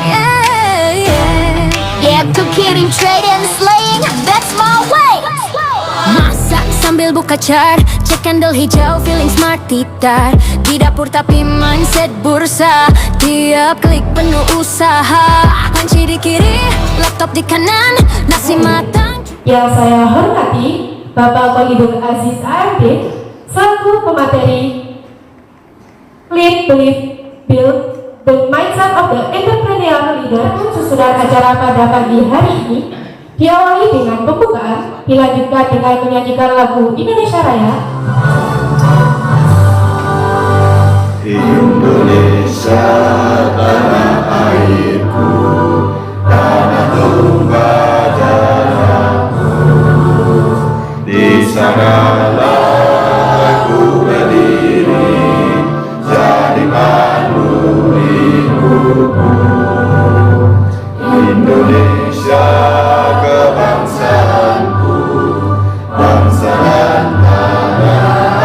Yeah, yeah. Yeah, to kidding, trading, slaying, that's my way. Masak sambil buka chart, cek candle hijau, feeling smart titar. Di dapur tapi mindset bursa, tiap klik penuh usaha. Panci di kiri, laptop di kanan, nasi matang. Yang saya hormati Bapak Wahidul Aziz Ardin selaku pemateri Lead, Believe, Build the Mindset of the Entrepreneurial Leader. Susunan acara pada pagi hari ini diawali dengan pembukaan, dilanjutkan dengan menyanyikan lagu Indonesia Raya. Indonesia tanah airku, tanah tumpah darahku, di sanalah aku berdiri, jadi pandu hidupku. Indonesia kebangsaanku, bangsa dan tanah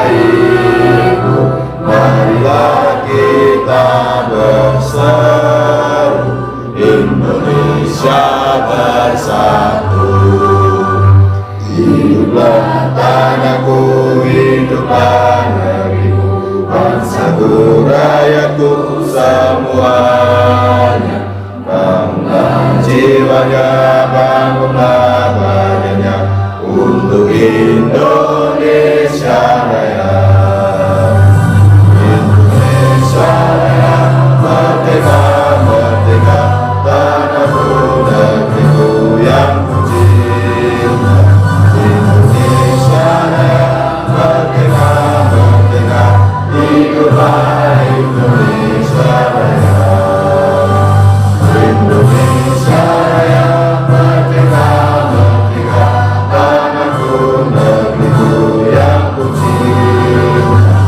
airku, marilah kita berseru, Indonesia bersatu. Hiduplah tanahku, hiduplah negeriku, bangsaku, rakyatku semuanya. Bangunlah jiwanya, bangunlah badannya untuk Indonesia Raya. Indonesia Raya, merdeka, merdeka, tanahku, negeriku yang ku cinta. Indonesia Raya, merdeka, merdeka, hiduplah Indonesia Raya. Indonesia Raya, merdeka, merdeka, tanahku, negeriku yang ku cinta.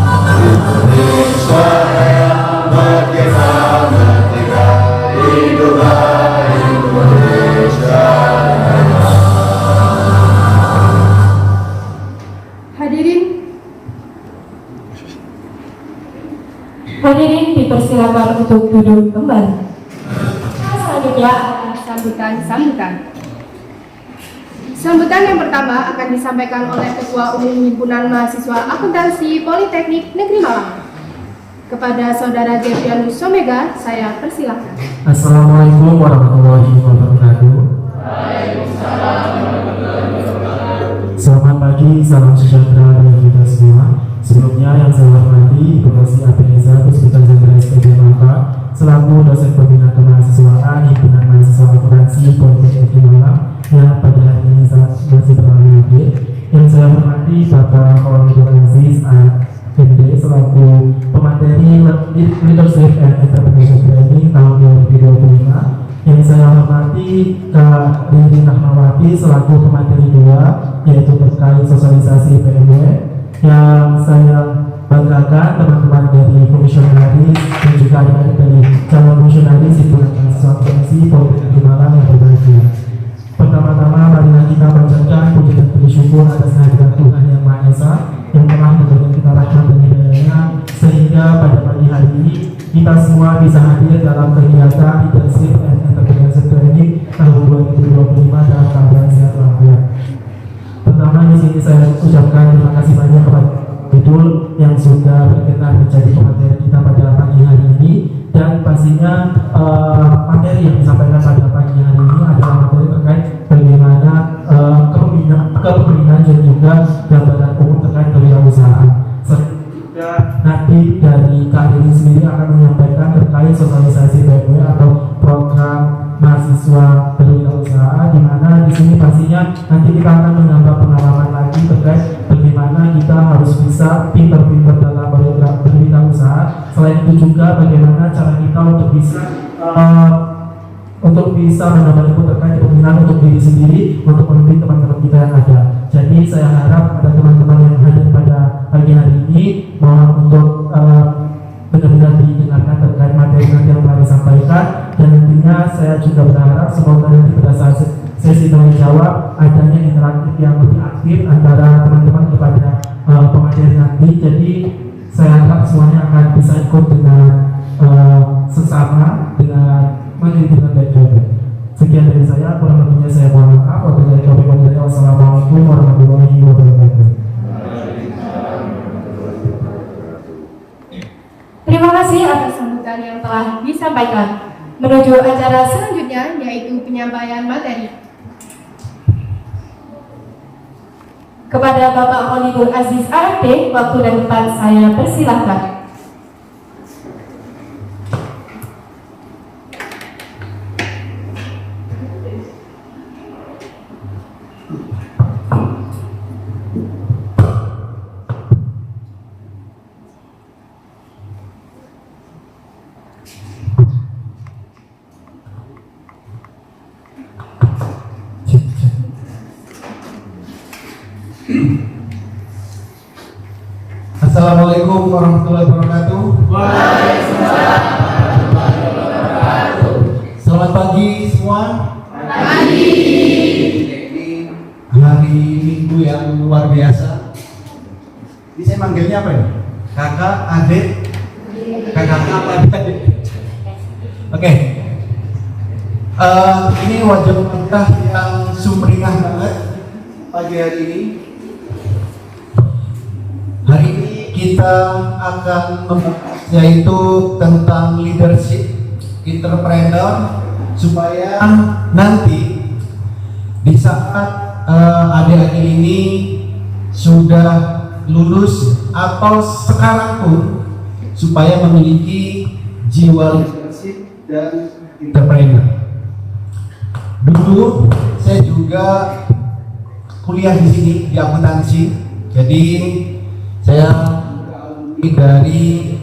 Indonesia Raya, merdeka, merdeka, hiduplah Indonesia Raya. Hadirin dipersilakan untuk duduk kembali. Selanjutnya Sambutan yang pertama akan disampaikan oleh Ketua Umum Himpunan Mahasiswa Akuntansi Politeknik Negeri Malang. Kepada Saudara Gevianus Somega, saya persilakan. Assalamualaikum warahmatullahi wabarakatuh. Selamat pagi, salam sejahtera bagi kita semua. Sebelumnya yang saya hormati Ibu Rosi Abineza Puspita Jendra SPG Maka selaku dosen pembina kemahasiswaan Himpunan Mahasiswa Akuntansi Politeknik Negeri Malang yang pada hari ini masih berlalu hadir. Yang saya hormati Bapak Wahidul Aziz MD selaku pemateri Leadership and Entrepreneurship Training tahun 2025. Yang saya hormati Kak Riri Rahmawati selaku pemateri 2 yaitu terkait sosialisasi PMW. Yang saya banggakan teman-teman dari komisionaris dan juga adik-adik dari calon komisionaris Himpunan Mahasiswa Akuntansi Politeknik Negeri Malang yang berbahagia. Pertama-tama marilah kita panjatkan puji dan bersyukur atas kehadiran Tuhan Yang Maha Esa yang telah memberikan kita rahmat dan hidayah-Nya sehingga pada pagi hari ini kita semua bisa hadir dalam kegiatan Leadership and Entrepreneurship Training tahun 2025 dalam keadaan sehat walafiat. Pertama di sini saya ucapkan terima kasih banyak kepada Betul yang sudah berkenan menjadi pemateri kita pada pagi hari ini, dan pastinya materi yang disampaikan pada pagi hari ini adalah materi terkait bagaimana kepemimpinan dan juga gambaran umum terkait kewirausahaan. Nanti dari Kak Riri sendiri akan menyampaikan terkait sosialisasi PMW atau program mahasiswa berwirausaha, di mana di sini pastinya nanti kita akan menambah pengalaman lagi terkait bagaimana kita harus bisa pintar-pintar dalam berwirausaha. Selain itu juga bagaimana cara kita untuk bisa menambah ilmu terkait kepemimpinan untuk diri sendiri, untuk memimpin teman-teman kita yang ada. Jadi saya harap pada teman-teman yang hadir pada pagi hari ini mohon untuk benar-benar didengarkan terkait materi nanti yang telah disampaikan, dan nantinya saya juga berharap semoga nanti pada saat sesi tanya jawab adanya interaktif yang lebih aktif antara teman-teman kepada pemateri nanti. Jadi saya harap semuanya akan bisa ikut dengan sesama dengan menjadi baik juga. Sekian dari saya, kurang lebihnya saya mohon maaf. Wassalamualaikum warahmatullahi wabarakatuh. Terima kasih atas sambutan yang telah disampaikan. Menuju acara selanjutnya, yaitu penyampaian materi. Kepada Bapak Khalidul Aziz ART, waktu dan tempat saya persilahkan. Assalamualaikum warahmatullahi wabarakatuh. Selamat pagi semua. Hari Minggu yang luar biasa. Ini saya manggilnya apa ya? Kakak, adik, kakak apa adik? Oke. Ini wajah kita yang sumringah banget pagi hari ini. Hari ini kita akan membahas yaitu tentang leadership entrepreneur, supaya nanti di saat adik-adik ini sudah lulus atau sekarang pun supaya memiliki jiwa leadership dan entrepreneur. Dulu saya juga kuliah di sini di akuntansi, jadi saya dari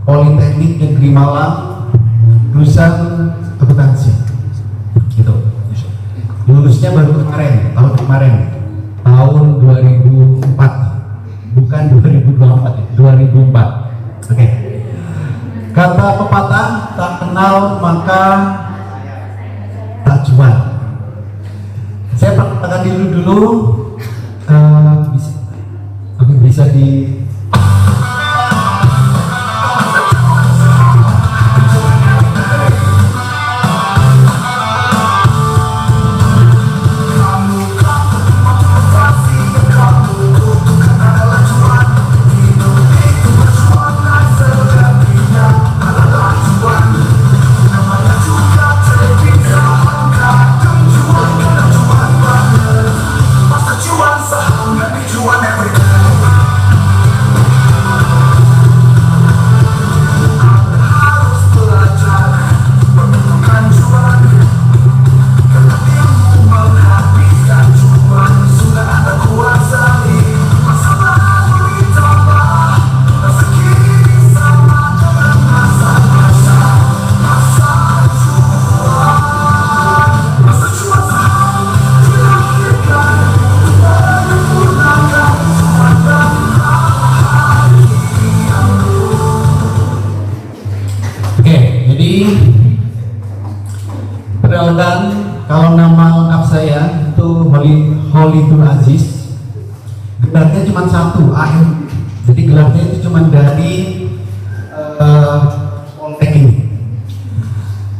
Politeknik Negeri Malang, jurusan akuntansi. Gitu. Lulusnya baru tahun kemarin, tahun 2004, bukan 2024, 2004. Oke. Kata pepatah, tak kenal maka tak cuan. Saya perkenalkan diri dulu. Bisa di kalau nama lengkap saya itu Khalidul Aziz, gelarnya cuma satu, AM. Jadi gelarnya itu cuma dari Politeknik.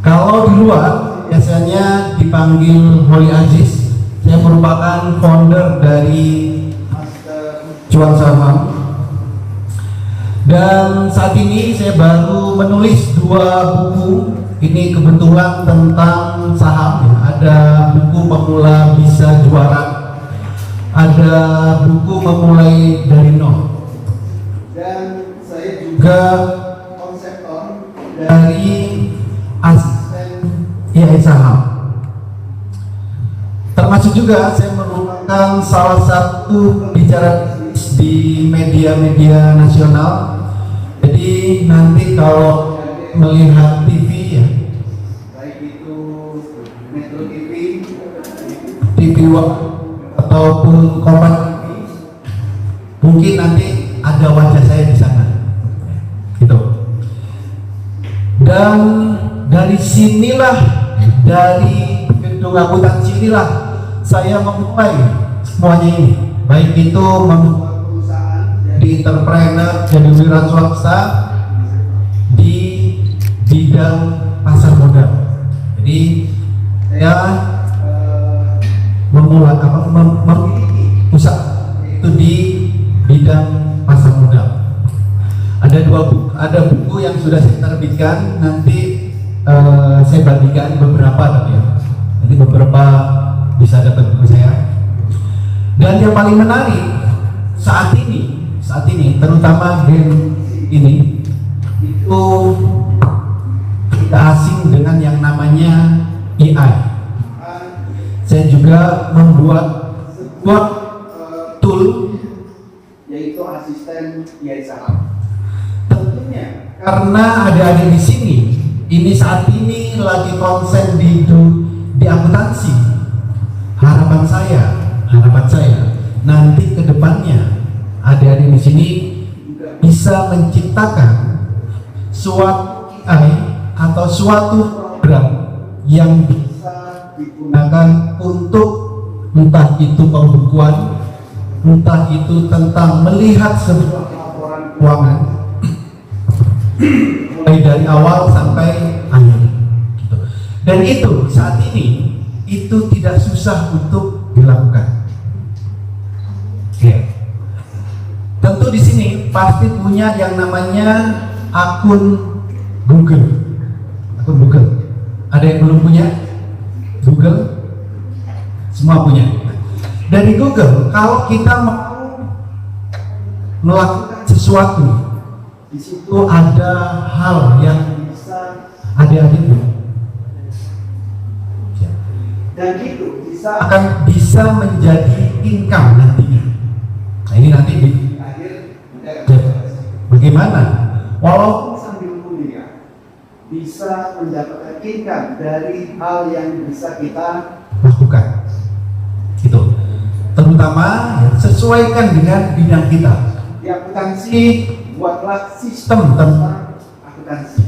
Kalau di luar biasanya dipanggil Holy Aziz. Saya merupakan founder dari Cuan Saham. Dan saat ini saya baru menulis 2 buku. Ini kebetulan tentang saham, ya. Ada buku Pemula Bisa Juara, ada buku Memulai dari Nol, dan saya juga konseptor dari asisten IAI Saham. Termasuk juga saya merupakan salah satu pembicara di media-media nasional. Jadi nanti kalau melihat TV, ya, baik itu Metro TV, TV ataupun Kompas TV, mungkin nanti ada wajah saya di sana, gitu. Dan dari sinilah, dari gedung akuntansi inilah saya memulai semuanya ini, baik itu membuat perusahaan, jadi entrepreneur, jadi wira swasta, bidang pasar modal. Jadi saya memiliki usaha itu di bidang pasar modal. Ada buku yang sudah saya terbitkan, nanti saya bagikan beberapa tadi ya. Nanti beberapa bisa dapat buku saya. Dan yang paling menarik saat ini terutama game ini itu tidak asing dengan yang namanya AI. Saya juga membuat sebuah tool yaitu asisten AI saham. Tentunya karena adik-adik di sini ini saat ini lagi konsen di akuntansi. Harapan saya nanti ke depannya adik-adik di sini bisa menciptakan suatu AI atau suatu program yang bisa digunakan untuk entah itu pembukuan, entah itu tentang melihat sebuah laporan keuangan mulai dari awal sampai akhir gitu. Dan itu saat ini itu tidak susah untuk dilakukan. Ya. Tentu di sini pasti punya yang namanya akun Google. Ada yang belum punya Google? Semua punya. Dari Google, kalau kita mau melakukan sesuatu, di situ ada hal yang bisa adik-adik dan itu akan bisa menjadi income nantinya. Nah ini nanti di akhir bagaimana walaupun sambil kuliah bisa mendapatkan income dari hal yang bisa kita lakukan itu, terutama ya, sesuaikan dengan bidang kita di akuntansi. Buatlah sistem tentang akuntansi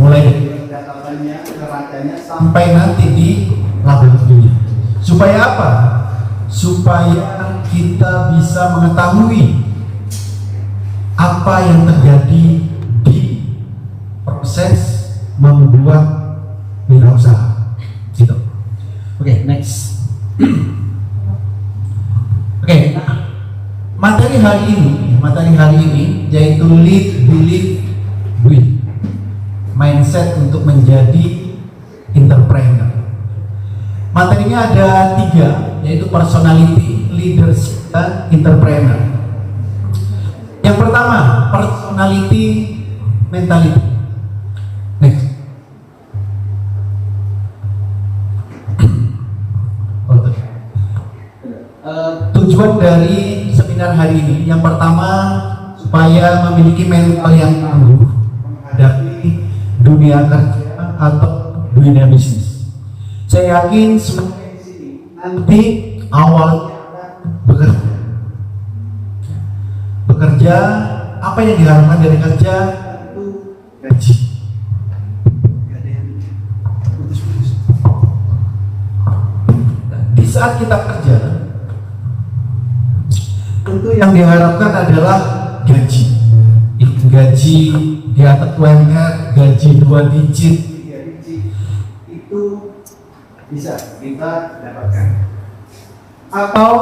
mulai dari datanya, neracanya sampai nanti di laboratorium. Supaya apa? Supaya kita bisa mengetahui apa yang terjadi di proses membuat wirausaha. Gitu. Oke, next. Oke, materi hari ini yaitu lead, believe, win. Mindset untuk menjadi entrepreneur. Materinya ada 3, yaitu personality, leadership, dan entrepreneur. Yang pertama, personality, mentality. Next. Tujuan dari seminar hari ini, yang pertama supaya memiliki mental yang tangguh menghadapi dunia kerja atau dunia bisnis. Saya yakin semua di sini nanti awalnya bekerja, apa yang diharapkan dari kerja itu gaji. Di saat kita kerja, tentu yang diharapkan adalah gaji. Itu gaji di atas UMR, gaji 2 digit, 3 digit itu bisa kita dapatkan. Atau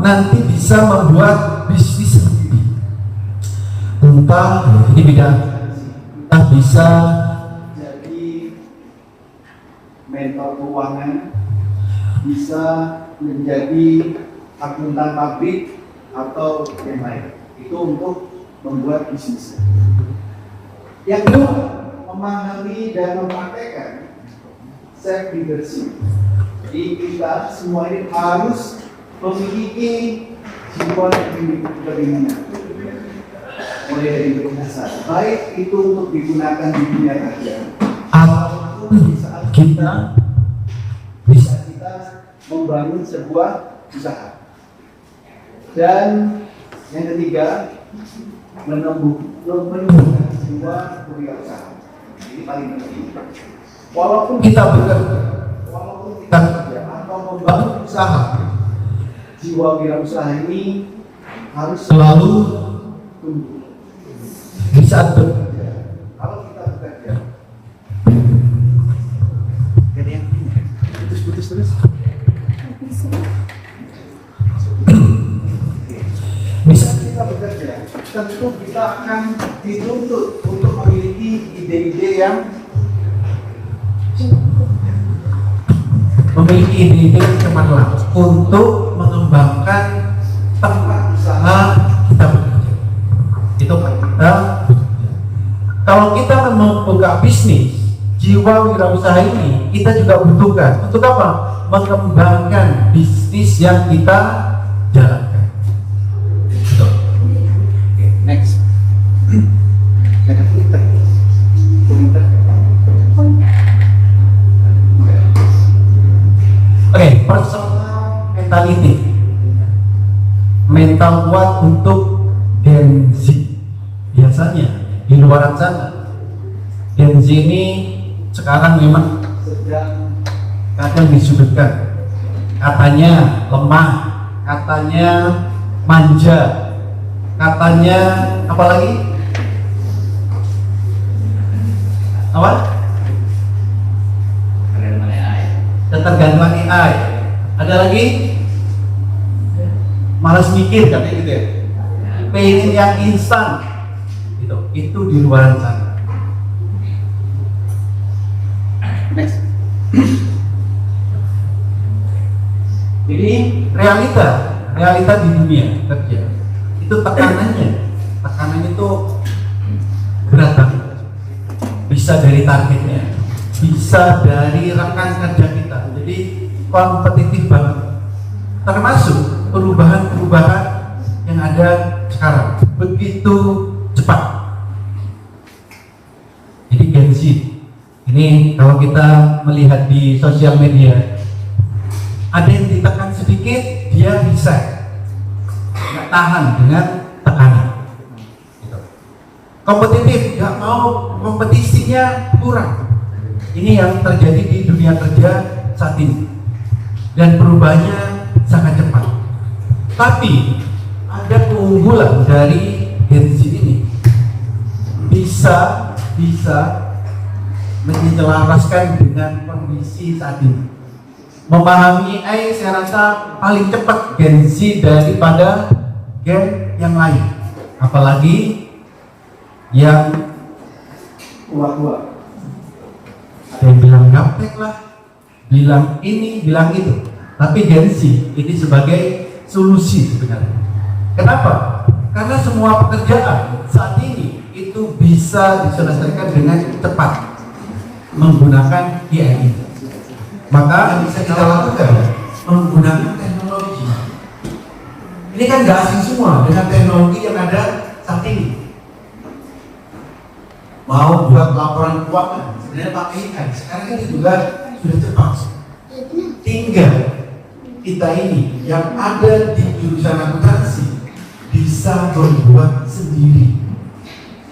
nanti bisa membuat bisnis sendiri. Entah ini bidang, entah bisa jadi mentor keuangan, bisa menjadi akuntan pabrik atau yang lain. Itu untuk membuat bisnis. Yang kedua, memahami dan mempraktekkan self leadership. Jadi kita semua ini harus memiliki jiwa kepemimpinan, mulai dari berdasar, baik itu untuk digunakan di dunia kerja ataupun di saat kita membangun sebuah usaha. Dan yang ketiga, menumbuhkan sebuah wirausaha. Ini paling penting. Walaupun kita bekerja, atau membangun usaha, jiwa wirausaha ini harus selalu tumbuh. Di saat bekerja, kalau kita bekerja, kita akan dituntut untuk memiliki ide-ide yang cemerlang untuk mengembangkan tempat usaha kita bekerja. Itu kan kita bekerja. Kalau kita mau buka bisnis, jiwa wirausaha ini kita juga butuhkan. Untuk apa? Mengembangkan bisnis yang kita jalankan. Betul. Oke, next. Ada pointer. Oke, personal mentality. Mental kuat untuk Gen Z. Biasanya di luar sana, Gen Z ini sekarang memang sedang kadang disudutkan. Katanya lemah, katanya manja, katanya apa lagi? Apa? Ketergantungan AI. Ada lagi? Malas mikir katanya gitu ya. Pengen yang instan. Gitu. Itu di luar sana. Next. Jadi realita di dunia kerja itu tekanannya itu berat banget. Bisa dari targetnya, bisa dari rekan kerja kita. Jadi kompetitif banget. Termasuk perubahan-perubahan yang ada sekarang begitu cepat. Jadi Gen Z ini kalau kita melihat di sosial media, ada yang ditekan sedikit dia bisa nggak tahan dengan tekanan. Gitu. Kompetitif, nggak mau kompetisinya kurang. Ini yang terjadi di dunia kerja saat ini dan perubahannya sangat cepat. Tapi ada keunggulan dari Gen Z ini, bisa menyelaraskan dengan kondisi saat ini. Memahami AI saya rasa paling cepat Gen Z daripada gen yang lain, apalagi yang tua-tua. Ada yang bilang gaptek lah, bilang ini, bilang itu. Tapi Gen Z ini sebagai solusi sebenarnya. Kenapa? Karena semua pekerjaan saat ini itu bisa diselesaikan dengan cepat menggunakan AI. Maka yang bisa kita lakukan menggunakan teknologi. Ini kan gak asing semua dengan teknologi yang ada saat ini. Mau buat laporan keuangan sebenarnya pakai AI. Sekarang ini juga sudah cepat. Tinggal kita ini yang ada di jurusan akuntansi bisa membuat sendiri.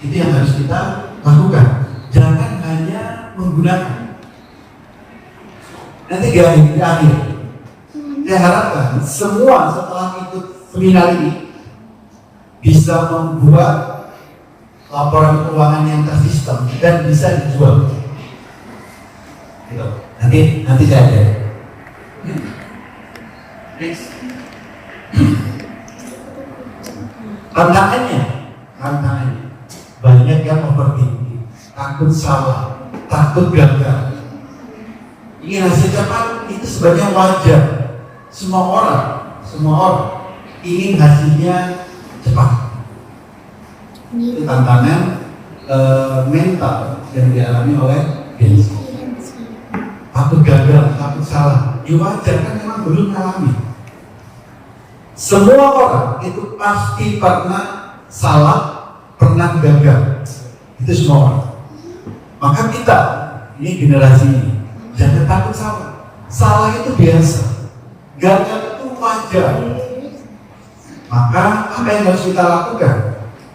Itu yang harus kita lakukan. Jangan hanya menggunakan. Nanti di akhir saya harapkan semua setelah ikut seminar ini bisa membuat laporan keuangan yang tersistem dan bisa dijual. Gitu. Nanti saya ada. Next. Tantangannya banyak yang overthinking, takut salah, takut gagal. Ingin hasil cepat itu sebenarnya wajar. Semua orang ingin hasilnya cepat. Itu tantangan mental yang dialami oleh Gen Z. Takut gagal, takut salah. Ya wajar, kan memang belum mengalami. Semua orang itu pasti pernah salah, pernah gagal. Itu semua orang. Maka kita, ini generasi ini, jangan takut salah. Salah itu biasa, gagal itu wajar. Maka apa yang harus kita lakukan?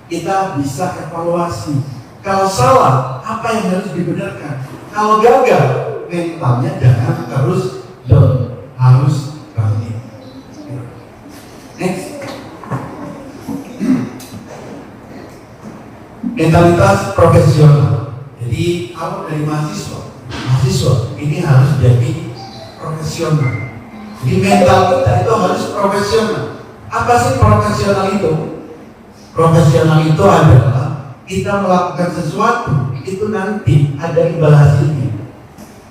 Kita bisa evaluasi. Kalau salah, apa yang harus dibenarkan? Kalau gagal, mentalnya jangan harus down, harus bangkit. Next. Mentalitas profesional. Jadi kalau dari mahasiswa ini harus jadi profesional. Jadi mental kita itu harus profesional. Apa sih profesional itu? Profesional itu adalah kita melakukan sesuatu itu nanti ada imbal hasilnya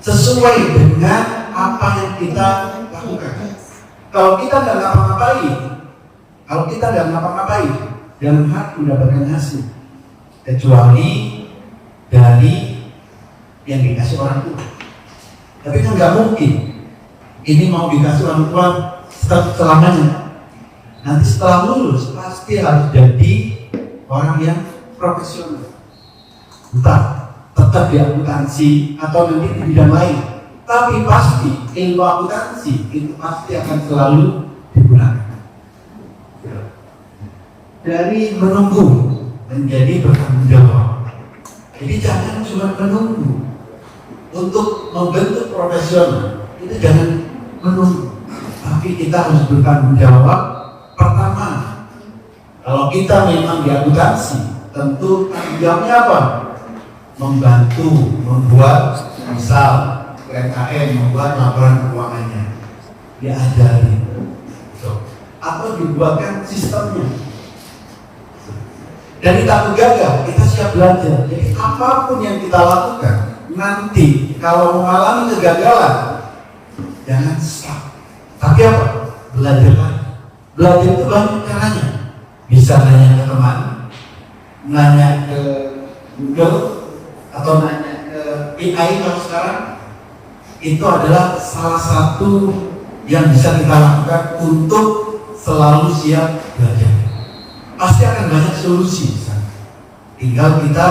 sesuai dengan apa yang kita lakukan. Kalau kita nggak ngapa-ngapain, jangan harap mendapatkan hasil kecuali dari yang dikasih orang tua. Tapi kan nggak mungkin ini mau dikasih orang tua selamanya. Nanti setelah lulus pasti harus jadi orang yang profesional. Entah tetap di akuntansi atau nanti di bidang lain. Tapi pasti ilmu akuntansi itu pasti akan selalu digunakan. Dari menunggu menjadi bertanggung jawab. Jadi jangan cuma menunggu untuk membentuk profesional. Itu jangan menunggu, tapi kita harus bertanggung jawab. Pertama, kalau kita memang di akuntansi, tentu tanggung jawabnya apa? Membantu, membuat misal UMKM, membuat laporan keuangannya, diajari, atau dibuatkan sistemnya. Dari takut gagal, kita siap belajar. Jadi apapun yang kita lakukan, nanti kalau mengalami kegagalan, jangan stuck. Tapi apa? Belajar lagi. Belajar itu banyak caranya. Bisa nanya ke teman, nanya ke Google, atau nanya ke AI kalau sekarang. Itu adalah salah satu yang bisa kita lakukan untuk selalu siap belajar. Pasti akan banyak solusi. Tinggal kita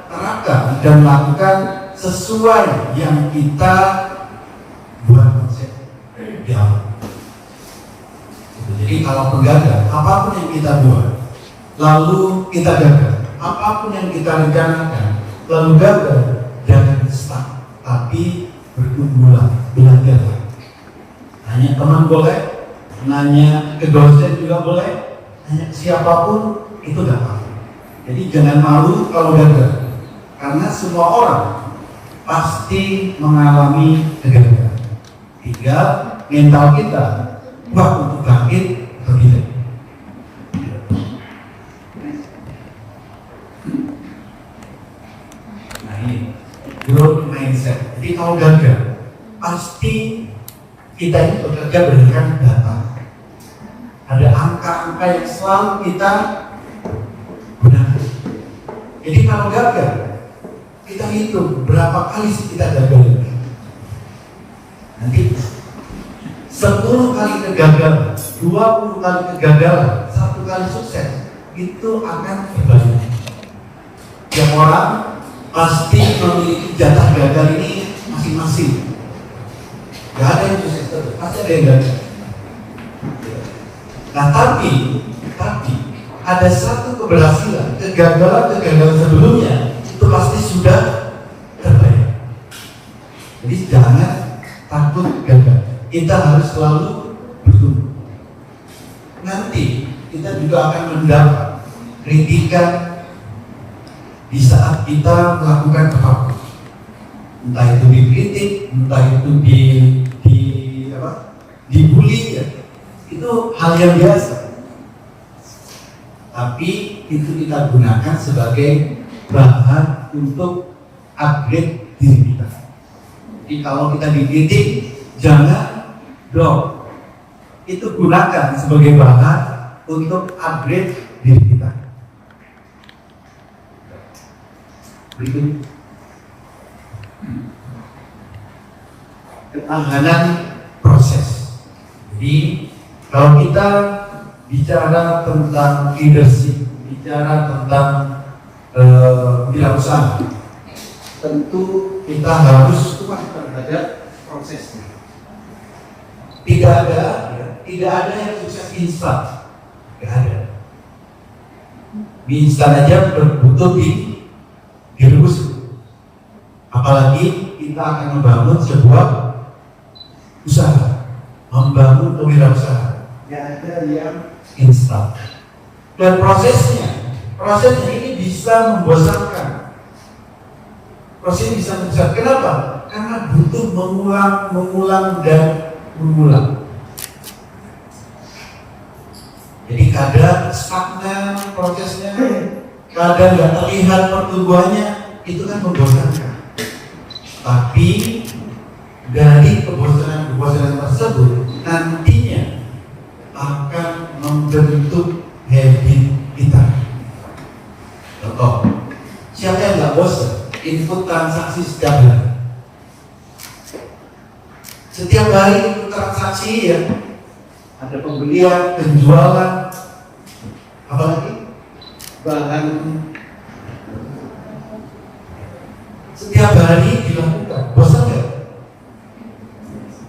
terapkan dan lakukan sesuai yang kita buat konsep di awal. Jadi kalau gagal, apapun yang kita buat, lalu kita gagal, apapun yang kita rencanakan, lalu gagal, jangan stuck, tapi bertumbuhlah, belajarlah. Nanya teman boleh, nanya ke dosen juga boleh, nanya siapapun itu gak apa-apa. Jadi jangan malu kalau gagal, karena semua orang pasti mengalami kegagalan. Tinggal mental kita kuat untuk bangkit atau tidak. Nah ini growth mindset. Jadi kalau gagal, pasti kita ini bekerja berdasarkan data. Ada angka-angka yang selalu kita gunakan. Jadi kalau gagal, kita hitung berapa kali kita gagal. Nanti 10 kali kegagalan, 20 kali kegagalan, 1 kali sukses, itu akan berbalik. Tiap orang pasti memiliki jatah gagal ini masing-masing. Gak ada yang sukses terus, pasti ada yang gagal. Nah tapi ada satu keberhasilan, kegagalan sebelumnya itu pasti sudah terbayar. Jadi jangan takut gagal. Kita harus selalu bertumbuh. Nanti kita juga akan mendapat kritikan di saat kita melakukan apapun. Entah itu dikritik, entah itu dibully, ya. Itu hal yang biasa. Tapi itu kita gunakan sebagai bahan untuk upgrade diri kita. Jadi kalau kita dikritik, jangan drop, itu gunakan sebagai bahan untuk upgrade diri kita. Berikut ketahanan proses. Jadi kalau kita bicara tentang leadership, bicara tentang wirausaha, tentu kita harus kuat terhadap prosesnya. Tidak ada yang sukses instan, tidak ada. Mie instan aja butuh direbus. Apalagi kita akan membangun sebuah usaha, membangun kewirausahaan. Tidak ada yang instan. Dan prosesnya ini bisa membosankan. Prosesnya bisa membosankan. Kenapa? Karena butuh mengulang dan mengulang. Jadi kadang stagnan prosesnya, kadang nggak terlihat pertumbuhannya, itu kan membosankan. Tapi dari kebosanan tersebut nantinya akan membentuk habit kita. Contoh, siapa yang nggak bosan input transaksi setiap hari? Setiap hari input transaksi ya, ada pembelian, penjualan, apalagi bahan. Setiap hari dilakukan, bosan nggak?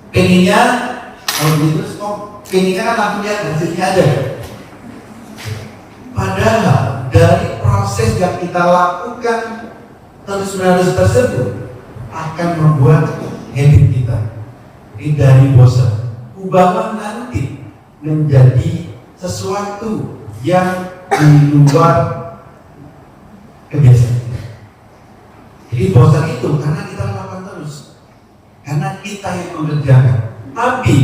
Pengennya kalau gitu, pengennya kan langsung lihat hasilnya ada. Padahal dari proses yang kita lakukan terus-menerus tersebut akan membuat habit kita. Ini dari bosan, ubahlah nanti menjadi sesuatu yang di luar kebiasaan. Jadi bosan itu karena kita lakukan terus, karena kita yang mengerjakan. Tapi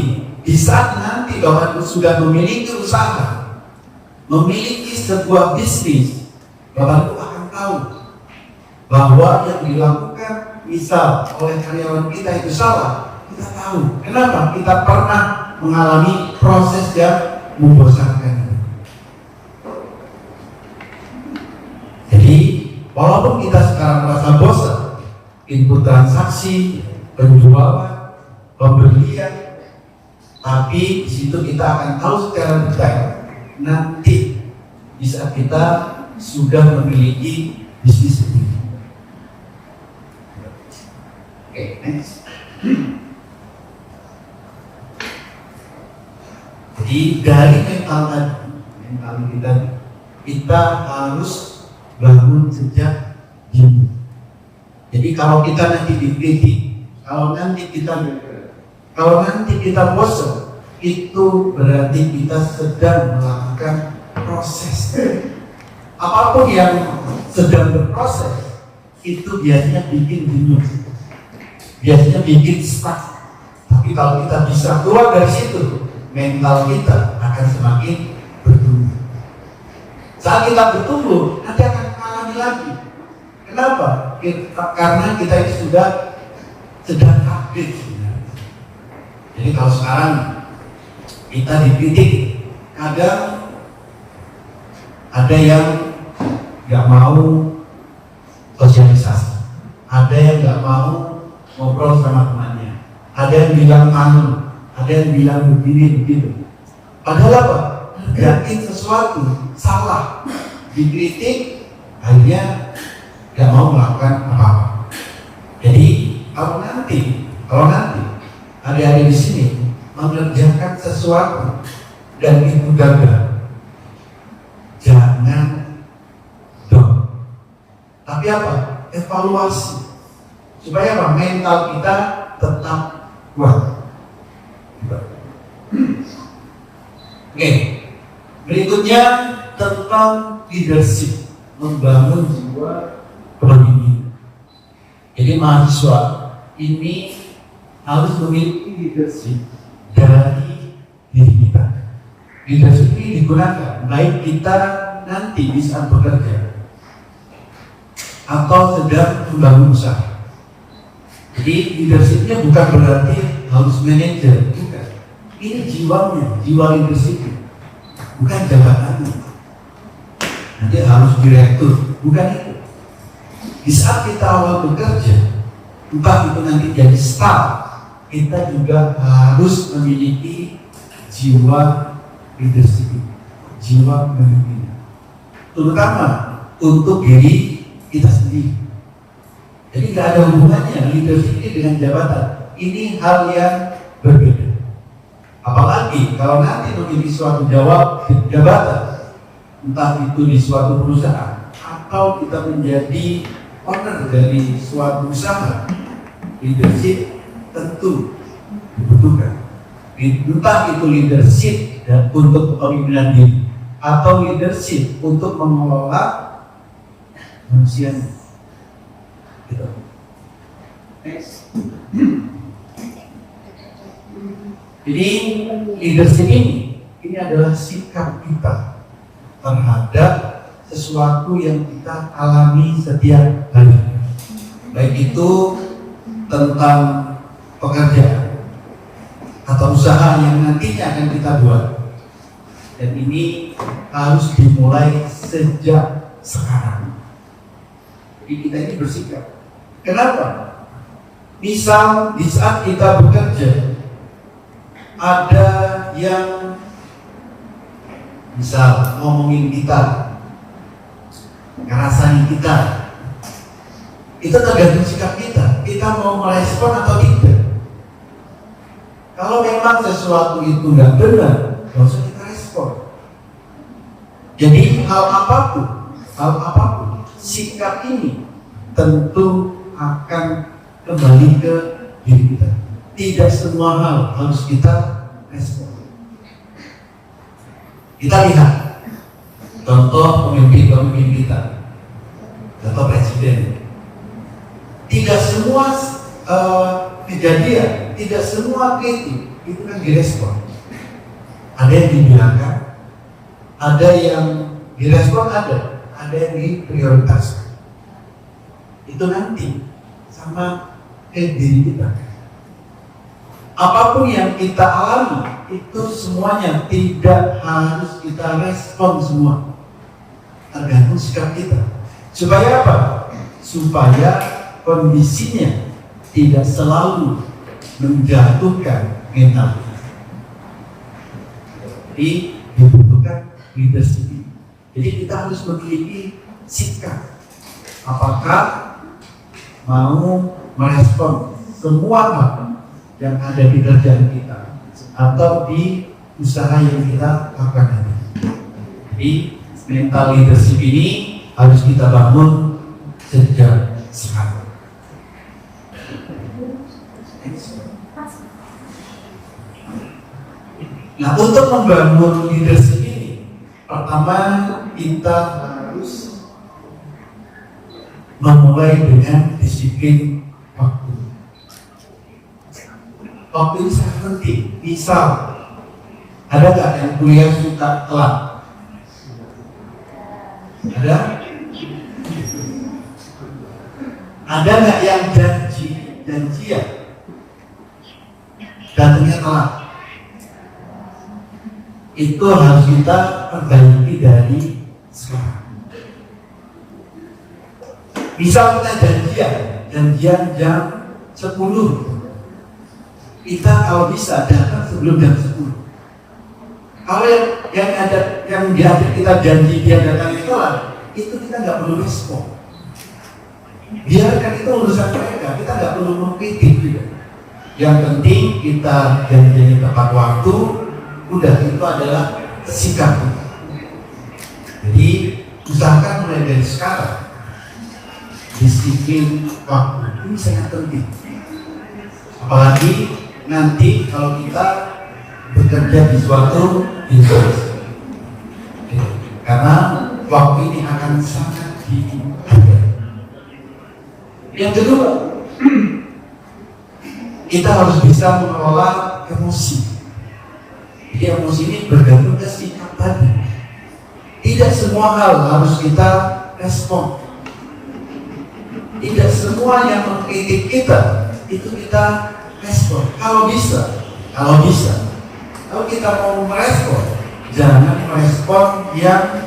di saat nanti Bapak sudah memiliki usaha, memiliki sebuah bisnis, Bapak akan tahu bahwa yang dilakukan misal oleh karyawan kita itu salah. Kita tahu. Kenapa? Kita pernah mengalami proses yang membosankan. Jadi, walaupun kita sekarang merasa bosan, input transaksi, penjualan, pembelian, tapi di situ kita akan tahu secara detail nanti di saat kita sudah memiliki bisnis sendiri. Oke, next. Jadi dari mental kita harus bangun sejak dini. Jadi kalau kita nanti dikritik, kalau nanti kita bosan, itu berarti kita sedang melakukan proses. Apapun yang sedang berproses itu biasanya bikin jenuh, biasanya bikin stuck. Tapi kalau kita bisa keluar dari situ, mental kita akan semakin bertumbuh. Saat kita bertumbuh, nanti akan mengalami lagi. Kenapa? Karena kita itu sudah sedang update. Jadi kalau sekarang kita dikritik, kadang ada yang nggak mau sosialisasi, ada yang nggak mau ngobrol sama temannya, ada yang bilang malu, ada yang bilang begini begitu. Padahal apa? Yakin sesuatu salah, dikritik, akhirnya nggak mau melakukan apa-apa. Jadi kalau nanti adik-adik di sini mengerjakan sesuatu dan itu gagal, jangan down. Tapi apa? Evaluasi supaya apa? Mental kita tetap kuat. Oke, berikutnya tentang leadership, membangun jiwa kepemimpinan. Jadi mahasiswa ini harus memiliki leadership dari diri kita. Leadership ini digunakan baik kita nanti di saat bekerja atau sedang membangun usaha. Jadi leadershipnya bukan berarti harus manajer, bukan. Ini jiwanya, jiwa leadership, bukan jabatannya. Nanti harus direktur, bukan itu. Di saat kita awal bekerja, entah itu nanti jadi staff, kita juga harus memiliki jiwa leadership, jiwa kepemimpinan, terutama untuk diri kita sendiri. Jadi tidak ada hubungannya leadership ini dengan jabatan. Ini hal yang berbeda. Apalagi kalau nanti memiliki suatu jabatan, entah itu di suatu perusahaan atau kita menjadi owner dari suatu usaha, leadership tentu dibutuhkan. Entah itu leadership dan untuk kepemimpinan diri atau leadership untuk mengelola manusia. Gitu. Next. Jadi leadership ini adalah sikap kita terhadap sesuatu yang kita alami setiap hari. Baik itu tentang pekerjaan atau usaha yang nantinya akan kita buat. Dan ini harus dimulai sejak sekarang. Jadi kita ini bersikap. Kenapa? Misal di saat kita bekerja, ada yang misal ngomongin kita, ngerasain kita, itu tergantung sikap kita. Kita mau merespon atau tidak. Kalau memang sesuatu itu nggak benar, nggak usah kita respon. Jadi hal apapun, sikap ini tentu akan kembali ke diri kita. Tidak semua hal harus kita respon. Kita lihat contoh pemimpin kita, contoh presiden. Tidak semua kejadian, tidak semua kritik itu kan direspon. Ada yang dibilangkan, ada yang direspon, ada yang diprioritaskan. Itu nanti sama diri kita. Apapun yang kita alami itu semuanya tidak harus kita respon semua. Tergantung sikap kita. Supaya apa? Supaya kondisinya tidak selalu menjatuhkan mental. Jadi dibutuhkan leadership. Jadi kita harus memiliki sikap. Apakah mau merespon semua hal yang ada di kerjaan kita atau di usaha yang kita lakukan. Jadi mental leadership ini harus kita bangun sejak sekarang. Nah, untuk membangun leadership ini, pertama kita harus memulai dengan disiplin waktu. Waktu ini sangat penting. Misal, ada nggak yang kuliah suka telat? Ada? Ada nggak yang janjian datangnya telat? Itu harus kita perbaiki dari sekarang. Misal kita janjian jam 10. Kita kalau bisa datang sebelum jam 10. Kalau yang diajak kita janji dia datang telat, itu kita nggak perlu respon. Biarkan itu urusan mereka, kita nggak perlu mengkritik juga. Yang penting kita janjinya tepat waktu, udah itu adalah sikap kita. Jadi usahakan mulai dari sekarang disiplin waktu ini sangat penting. Apalagi nanti kalau kita bekerja di suatu instansi, karena waktu ini akan sangat dihargai. Yang kedua, kita harus bisa mengelola emosi. Jadi emosi ini bergantung ke sikap tadi. Tidak semua hal harus kita respon. Tidak semua yang mengkritik kita itu kita respon. Kalau bisa, kalau kita mau merespon, jangan merespon yang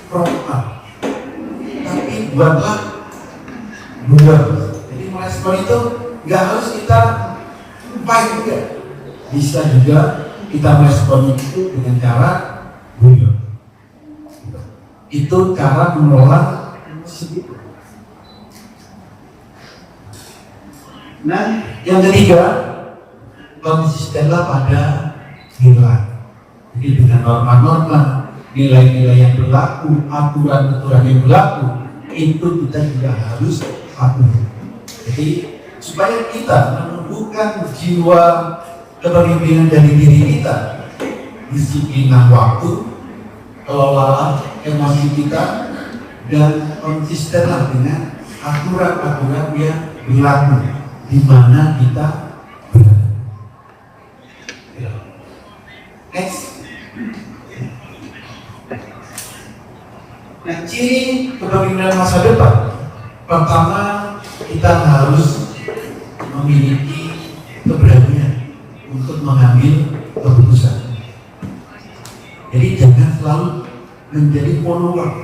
frontal, tapi buatlah bulat. Jadi merespon itu nggak harus kita fight juga. Bisa juga kita merespon itu dengan cara bulat. Itu cara mengelola segitu. Nah, yang ketiga, konsistenlah pada nilai. Jadi dengan norma-norma, nilai-nilai yang berlaku, aturan-aturan yang berlaku, itu kita juga harus patuhi. Jadi supaya kita menumbuhkan jiwa kepemimpinan dari diri kita, disiplinlah waktu, kelolalah emosi kita, dan konsistenlah dengan aturan-aturan yang berlaku di mana kita berada. Next. Nah, ciri kepemimpinan masa depan, pertama kita harus memiliki keberanian untuk mengambil keputusan. Jadi jangan selalu menjadi monolog,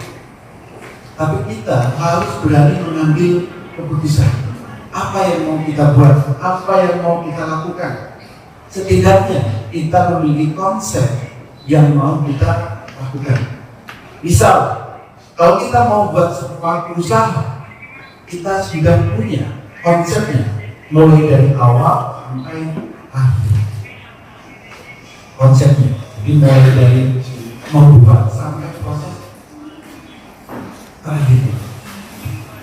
tapi kita harus berani mengambil keputusan. Apa yang mau kita buat, apa yang mau kita lakukan. Setidaknya kita memiliki konsep yang mau kita lakukan. Misal, kalau kita mau buat sebuah usaha, kita sudah punya konsepnya, mulai dari awal sampai akhir. Konsepnya, jadi mulai dari membuat sampai proses terakhir.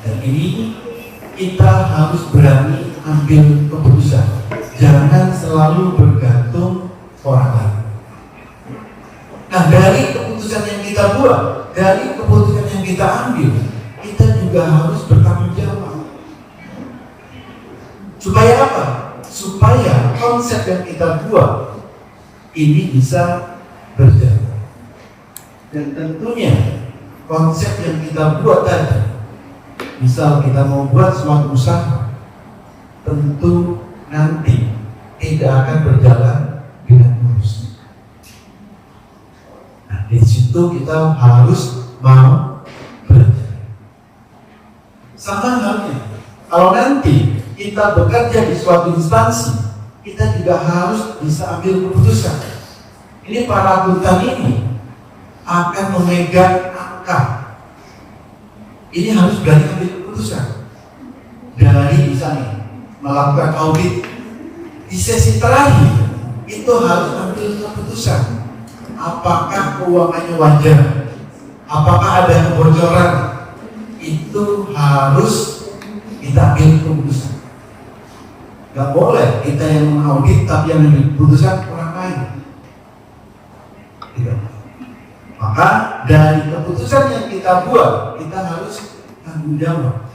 Dan ini kita harus berani ambil keputusan. Jangan selalu bergantung orang lain. Nah, dari keputusan yang kita buat, dari keputusan yang kita ambil, kita juga harus bertanggung jawab. Supaya apa? Supaya konsep yang kita buat ini bisa berjalan. Dan tentunya konsep yang kita buat tadi, misal kita mau buat suatu usaha, tentu nanti tidak akan berjalan dengan mulus. Nah, di situ kita harus mau belajar. Sama halnya, kalau nanti kita bekerja di suatu instansi, kita juga harus bisa ambil keputusan. Ini para akuntan ini akan memegang angka. Ini harus berani ambil keputusan. Dari misalnya melakukan audit di sesi terakhir, itu harus ambil keputusan. Apakah keuangannya wajar? Apakah ada kebocoran? Itu harus kita ambil keputusan. Gak boleh kita yang mengaudit tapi yang ambil keputusan orang lain. Tidak. Maka dari keputusan yang kita buat, kita harus tanggung jawab.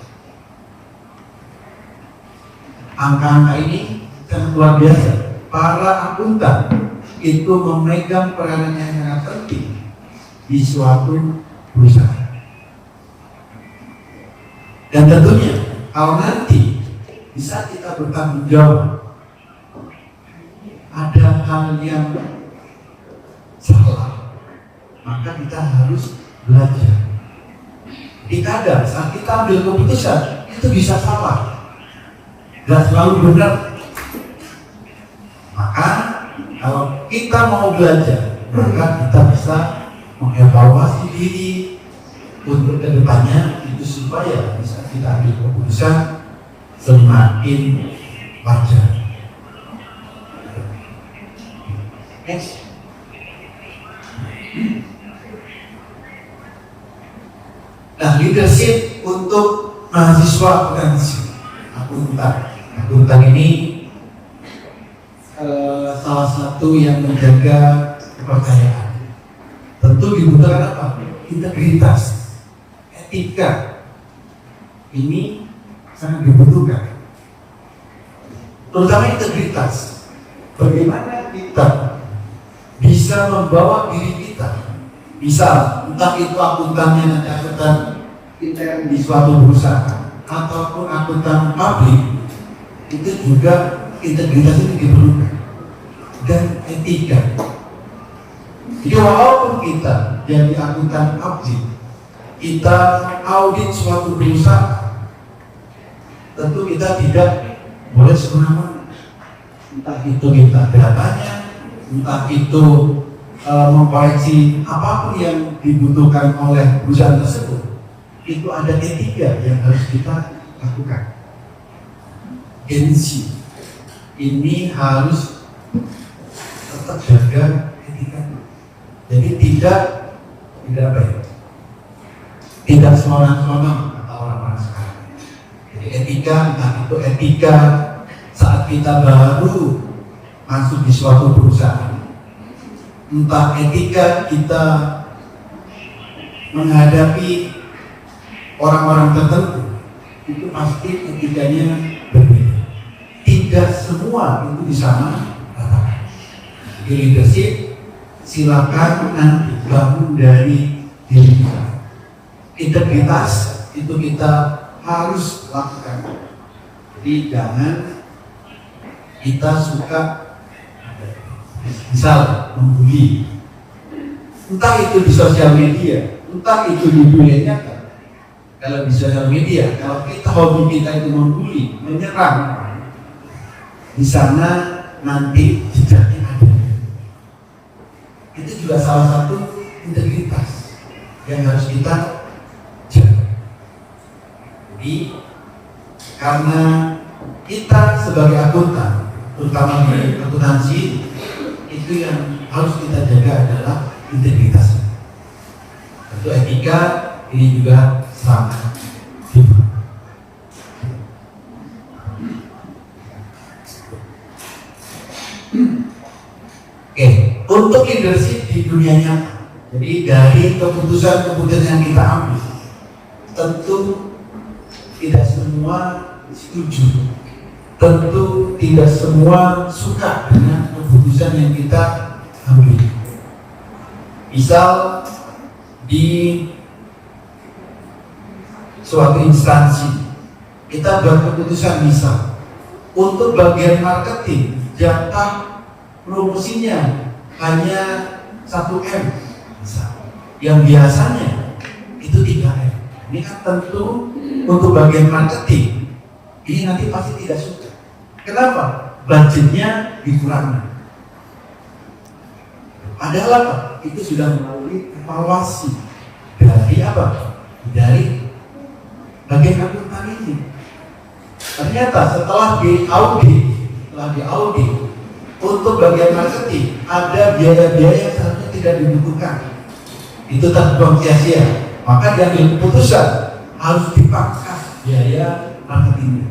Angka-angka ini sangat luar biasa. Para akuntan itu memegang peranan yang sangat penting di suatu perusahaan. Dan tentunya kalau nanti bisa kita bertanggung jawab, ada hal yang salah, maka kita harus belajar. Di kadang saat kita ambil keputusan itu bisa salah, gak selalu benar. Maka kalau kita mau belajar, maka kita bisa mengevaluasi diri untuk kedepannya itu supaya bisa kita ambil keputusan semakin wajar. Next. Nah, leadership untuk mahasiswa akuntan. Akuntan ini salah satu yang menjaga kepercayaan. Tentu dibutuhkan apa? Integritas, etika. Ini sangat dibutuhkan. Terutama integritas. Bagaimana kita bisa membawa diri kita, bisa entah itu akuntannya nanti akuntan intern di suatu perusahaan ataupun akuntan publik, itu juga integritas itu diperlukan dan etika. Jadi walaupun kita jadi akuntan publik, kita audit suatu perusahaan, tentu kita tidak boleh semena-mena. Entah itu kita datanya, entah itu mengkoreksi apapun yang dibutuhkan oleh perusahaan tersebut, itu ada etika yang harus kita lakukan. Gengsi ini harus tetap jaga etika. Jadi tidak apa ya? Tidak semena-mena kata orang-orang sekarang. Jadi etika, entah itu etika saat kita baru masuk di suatu perusahaan, entah etika kita menghadapi orang-orang tertentu, itu pasti etikanya berbeda. Tidak semua itu disama ratakan. Jadi leadership silakan nanti bangun dari diri kita. integritas itu kita harus lakukan. Jadi jangan kita suka misal membuli, entah itu di sosial media, entah itu di dunia nyata. Kalau di sosial media, kalau kita hobi kita itu membuli, menyerang, di sana nanti jejaknya ada. Itu juga salah satu integritas yang harus kita jaga. Jadi karena kita sebagai akuntan, terutama di akuntansi, itu yang harus kita jaga adalah integritas. Tentu etika ini juga sangat penting. Oke, untuk leadership di dunia nyata, jadi dari keputusan-keputusan yang kita ambil, tentu tidak semua setuju, tentu tidak semua suka dengan keputusan yang kita ambil. Misal di suatu instansi kita buat keputusan, misal untuk bagian marketing jatah promosinya hanya 1M, misal, yang biasanya itu 3M. Ini kan tentu untuk bagian marketing ini nanti pasti tidak suka. Kenapa? Budgetnya dikurangi. Padahal apa? Itu sudah melalui evaluasi dari apa? Dari bagian akuntan ini. Ternyata setelah diaudit untuk bagian marketing ada biaya-biaya yang seharusnya tidak dibutuhkan. Itu terbuang sia-sia. Maka diambil keputusan harus dipangkas biaya marketingnya.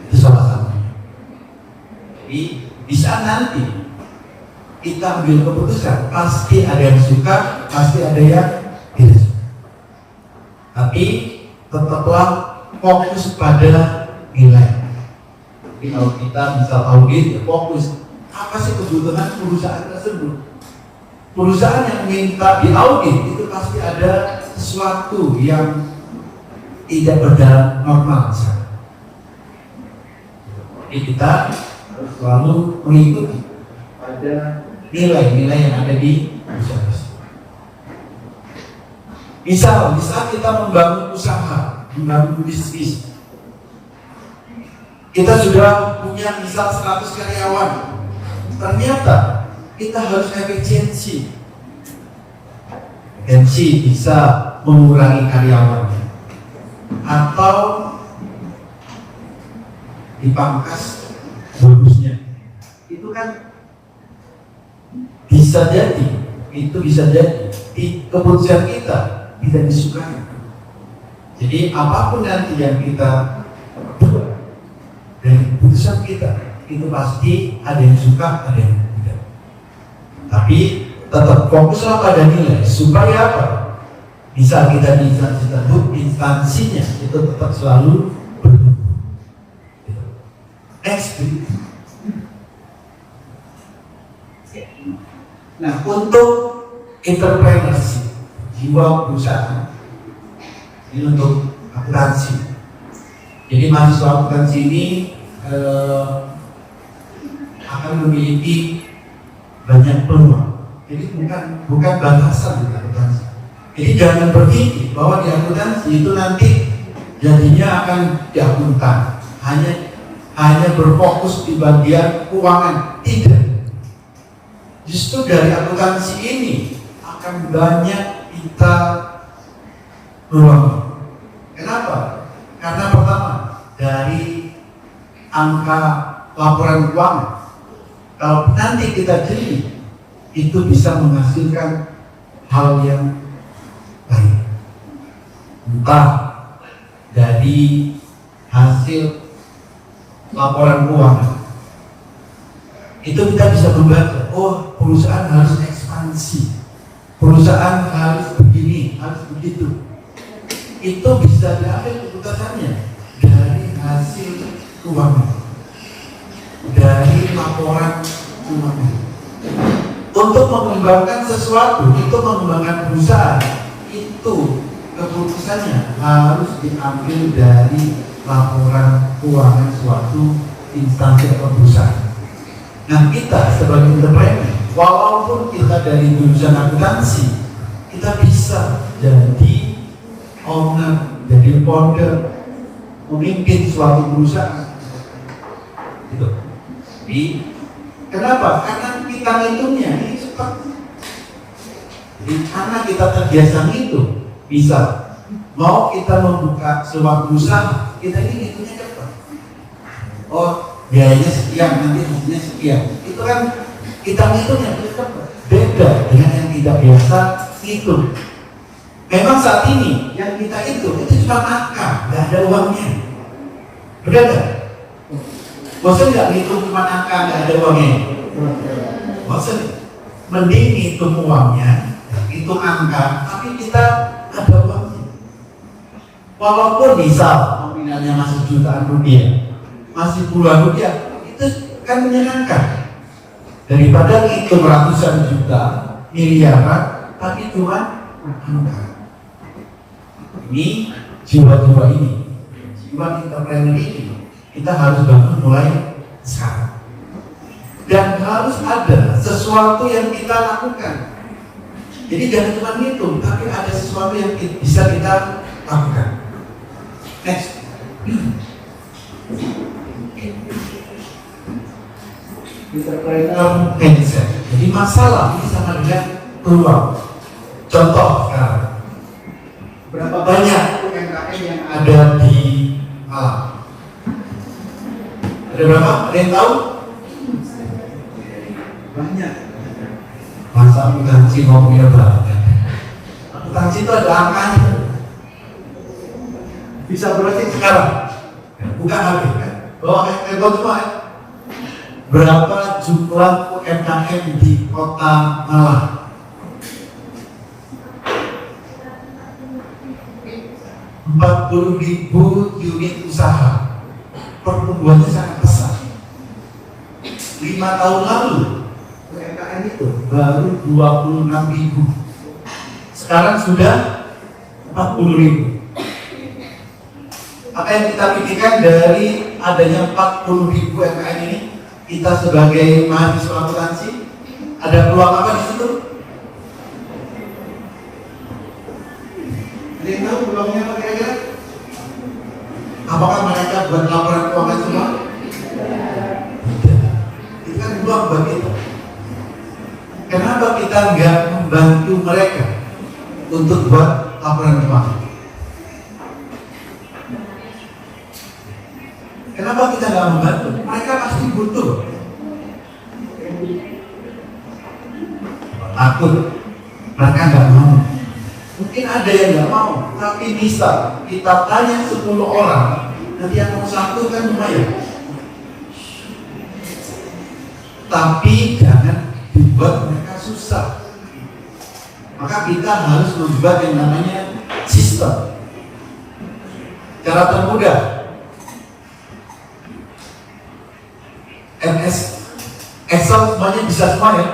Itu salah satunya. Jadi bisa nanti kita ambil keputusan, pasti ada yang suka, pasti ada yang tidak suka. Tapi tetaplah fokus pada nilai. Jadi kalau kita misal audit, ya fokus apa sih kebutuhan perusahaan tersebut. Perusahaan yang minta diaudit itu pasti ada sesuatu yang tidak berjalan normal. Jadi kita harus selalu mengikuti pada nilai-nilai yang ada di perusahaan. Misal kita membangun usaha, membangun bisnis, kita sudah punya misal 100 karyawan, ternyata kita harus efisiensi. Efisiensi bisa mengurangi karyawan atau dipangkas bonusnya. Itu kan bisa jadi, itu bisa jadi di keputusan kita tidak disukai. Jadi apapun nanti yang kita buat dari keputusan kita, itu pasti ada yang suka, ada yang tidak. Tapi tetap fokuslah pada nilai supaya apa? Bisa kita di instansi tersebut, instansinya itu tetap selalu bertumbuh. Next. Nah, untuk entrepreneurship, jiwa perusahaan, ini untuk akuntansi. Jadi mahasiswa akuntansi ini akan memiliki banyak peluang. Jadi bukan batasan di akuntansi. Jadi jangan berpikir bahwa di akuntansi itu nanti jadinya akan di akuntan hanya berfokus di bagian keuangan. Tidak. Justru dari akuntansi ini akan banyak kita peluang. Kenapa? Karena pertama dari angka laporan keuangan, kalau nanti kita jeli, itu bisa menghasilkan hal yang baik. Entah dari hasil laporan keuangan, itu kita bisa membaca, oh perusahaan harus ekspansi, perusahaan harus begini, harus begitu. Itu bisa diambil keputusannya dari hasil keuangan, dari laporan keuangan. Untuk mengembangkan sesuatu, untuk mengembangkan perusahaan, itu keputusannya harus diambil dari laporan keuangan suatu instansi atau perusahaan. Nah, kita sebagai entrepreneur, walaupun kita dari jurusan akuntansi, kita bisa jadi owner, jadi founder, memimpin suatu perusahaan. Gitu. Jadi, kenapa? Karena kita ngitungnya ini cepat. Jadi, karena kita terbiasa ngitung, bisa. Mau kita membuka sebuah usaha, kita ini ngitungnya cepat. Oh, biayanya sekian, nanti hasilnya sekian. Itu kan kita ngitungnya cepat. Beda dengan yang tidak biasa ngitung. Memang saat ini yang kita itu cuma angka, nggak ada uangnya. Benar nggak? Bosan nggak ngitung cuma angka, nggak ada uangnya? Bosan. Mending ngitung uangnya, hitung angka, tapi kita ada uangnya. Walaupun misal nominalnya masih jutaan rupiah, masih puluhan rupiah, itu kan menyenangkan. Daripada ngitung ratusan juta, miliaran, tapi cuma angka. Ini jiwa-jiwa ini, jiwa entrepreneur ini, kita harus bangun mulai sekarang. Dan harus ada sesuatu yang kita lakukan. Jadi jangan cuma ngitung, tapi ada sesuatu yang bisa kita lakukan. Next. Entrepreneur mindset. Jadi masalah ini sama dengan peluang. Contoh sekarang. Berapa banyak UMKM yang ada di Malang? Ada berapa? Ada yang tahu? Banyak. Masa akuntansi mau punya banyak? Akuntansi itu ada angkanya. Bisa berarti sekarang? Bukan habis kan? Bawa ekor semua ya? Berapa jumlah UMKM di kota Malang? 40.000 unit usaha, pertumbuhannya sangat pesat. 5 tahun lalu UMKM itu baru 26.000, sekarang sudah 40.000. Apa yang kita pikirkan dari adanya 40.000 UMKM ini? Kita sebagai mahasiswa akuntansi ada peluang apa di situ? Ada yang tahu peluangnya apa kira-kira? Apakah mereka buat laporan keuangan semua? Tidak. Itu kan peluang buat kita. Kenapa kita nggak membantu mereka untuk buat laporan keuangan? Kenapa kita nggak membantu? Mereka pasti butuh. Takut. Mereka nggak mau. Mungkin ada yang nggak mau, tapi bisa kita tanya 10 orang, nanti yang mau 1 kan lumayan. Tapi jangan dibuat mereka susah. Maka kita harus membuat yang namanya sistem. Cara termudah, MS Excel semuanya bisa semua ya?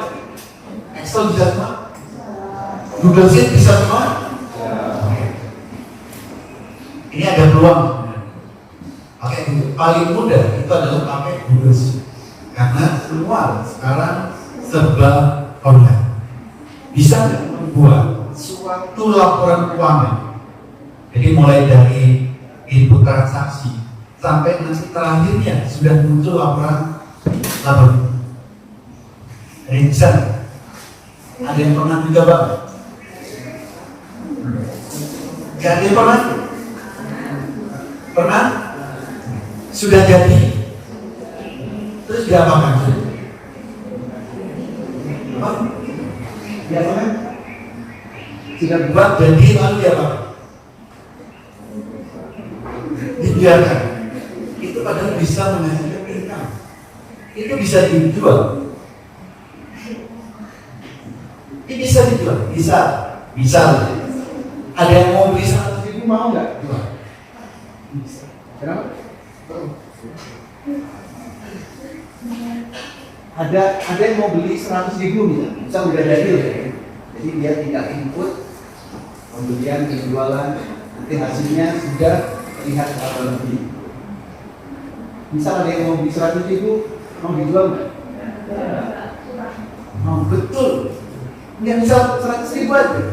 Excel bisa semua? Google Sheet bisa semua? Ini ada peluang. Pakai paling mudah itu adalah pakai Google Sheet. Karena semua sekarang serba online. Bisa nggak membuat suatu laporan keuangan? Jadi mulai dari input transaksi sampai nanti terakhirnya sudah muncul laporan. Ada yang bisa? Ada yang pernah juga bang? Gak ada yang pernah? Pernah? Sudah jadi? Terus diapakan? Apa? Diapakan? Sudah buat jadi lalu diapakan? Dibiarkan. Itu padahal bisa menghasilkan income. Itu bisa dijual. Ini bisa dijual, bisa. Ada yang mau beli 100.000 mau nggak jual? Bisa. Kenapa? Ada yang mau beli 100.000 bisa udah jadi loh. Jadi dia tinggal input kemudian penjualan, nanti hasilnya sudah terlihat berapa lebih. Misal ada yang mau beli 100.000, mau dijual nggak? Mau, betul. Nggak bisa 100.000 aja.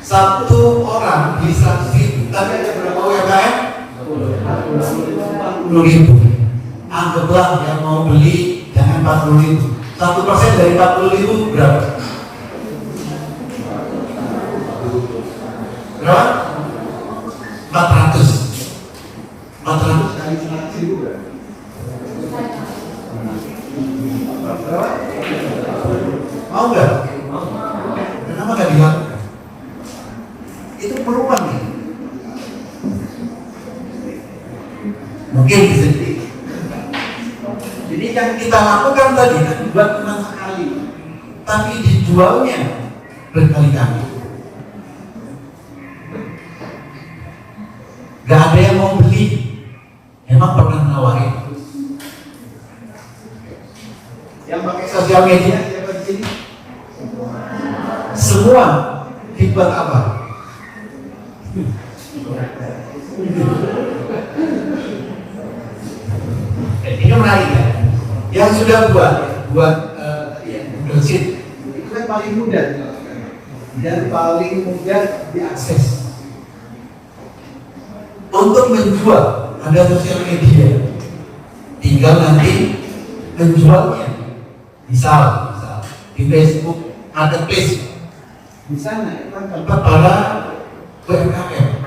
Satu orang beli 100.000, tapi ada berapa UMKM? 40.000. Anggaplah yang mau beli jangan 40.000. 1% dari 40.000 berapa? Berapa? 400. 400 Kali 100.000 berapa? Berapa? mau nggak? Kenapa nggak dilakukan? Itu peluang nih. Mungkin bisa jadi. Jadi yang kita lakukan tadi kan buat cuma sekali, tapi dijualnya berkali-kali. Gak ada yang mau beli. Emang pernah nawarin? Yang pakai sosial media siapa di sini? Semua dibuat apa? Ini menarik ya. Yang sudah buat dosit Itu kan paling mudah dilakukan dan paling mudah diakses. untuk menjual ada sosial media, tinggal nanti menjualnya misal di Facebook ada place Di sana itu kan tempat para UMKM.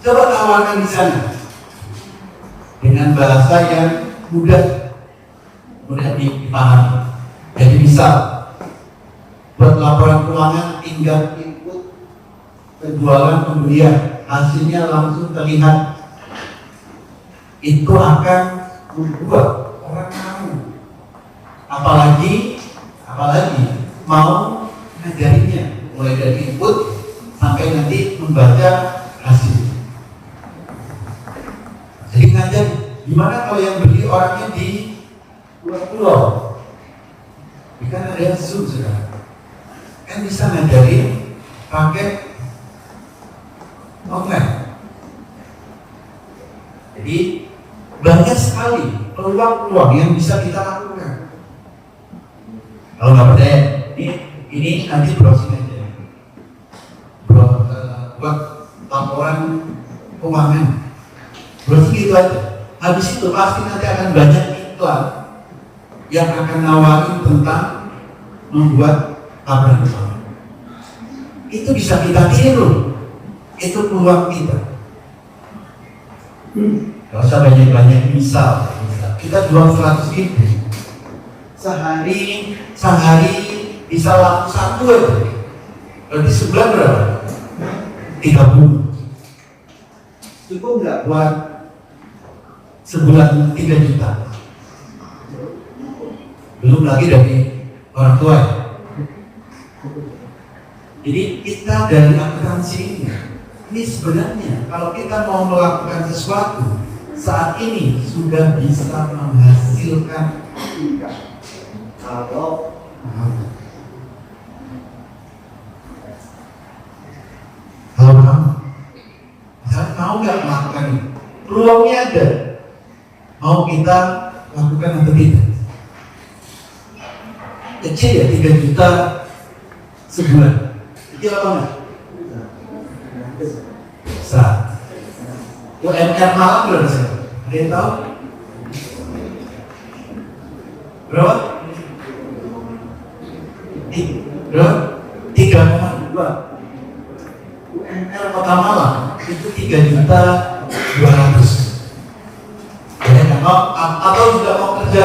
Coba tawarkan di sana dengan bahasa yang mudah dipahami. Jadi misal buat laporan keuangan tinggal input penjualan pembelian, hasilnya langsung terlihat. Itu akan membuat orang mau, apalagi mau ngajarinya mulai dari input sampai nanti membaca hasil. Jadi ngajar gimana kalau yang beli orangnya di luar pulau, kan ada yang Zoom sekarang, kan bisa ngajarin pakai online. Jadi banyak sekali peluang-peluang yang bisa kita lakukan. Kalau nggak percaya, ini nanti browsing aja. Buat laporan keuangan, browsing itu aja. Habis itu pasti nanti akan banyak iklan yang akan nawarin tentang membuat laporan keuangan. Itu bisa kita tiru. Itu peluang kita. Gak usah banyak-banyak misal kita jual 100.000 sehari bisa laku 1 aja. Berarti sebulan berapa? 30. Cukup nggak buat sebulan 3 juta? Belum lagi dari orang tua. Jadi kita dari akuntansi ini sebenarnya kalau kita mau melakukan sesuatu saat ini sudah bisa menghasilkan income. Kalau misalnya mau nggak melakukan ini, peluangnya ada. Mau kita lakukan atau tidak? Kecil ya 3 juta sebulan. Kecil apa enggak? Besar. UMR Malang berapa sih? Ada yang tahu? Berapa? Berapa? 3,2. UMR Kota Malang itu 3.200.000. Ya, atau juga mau kerja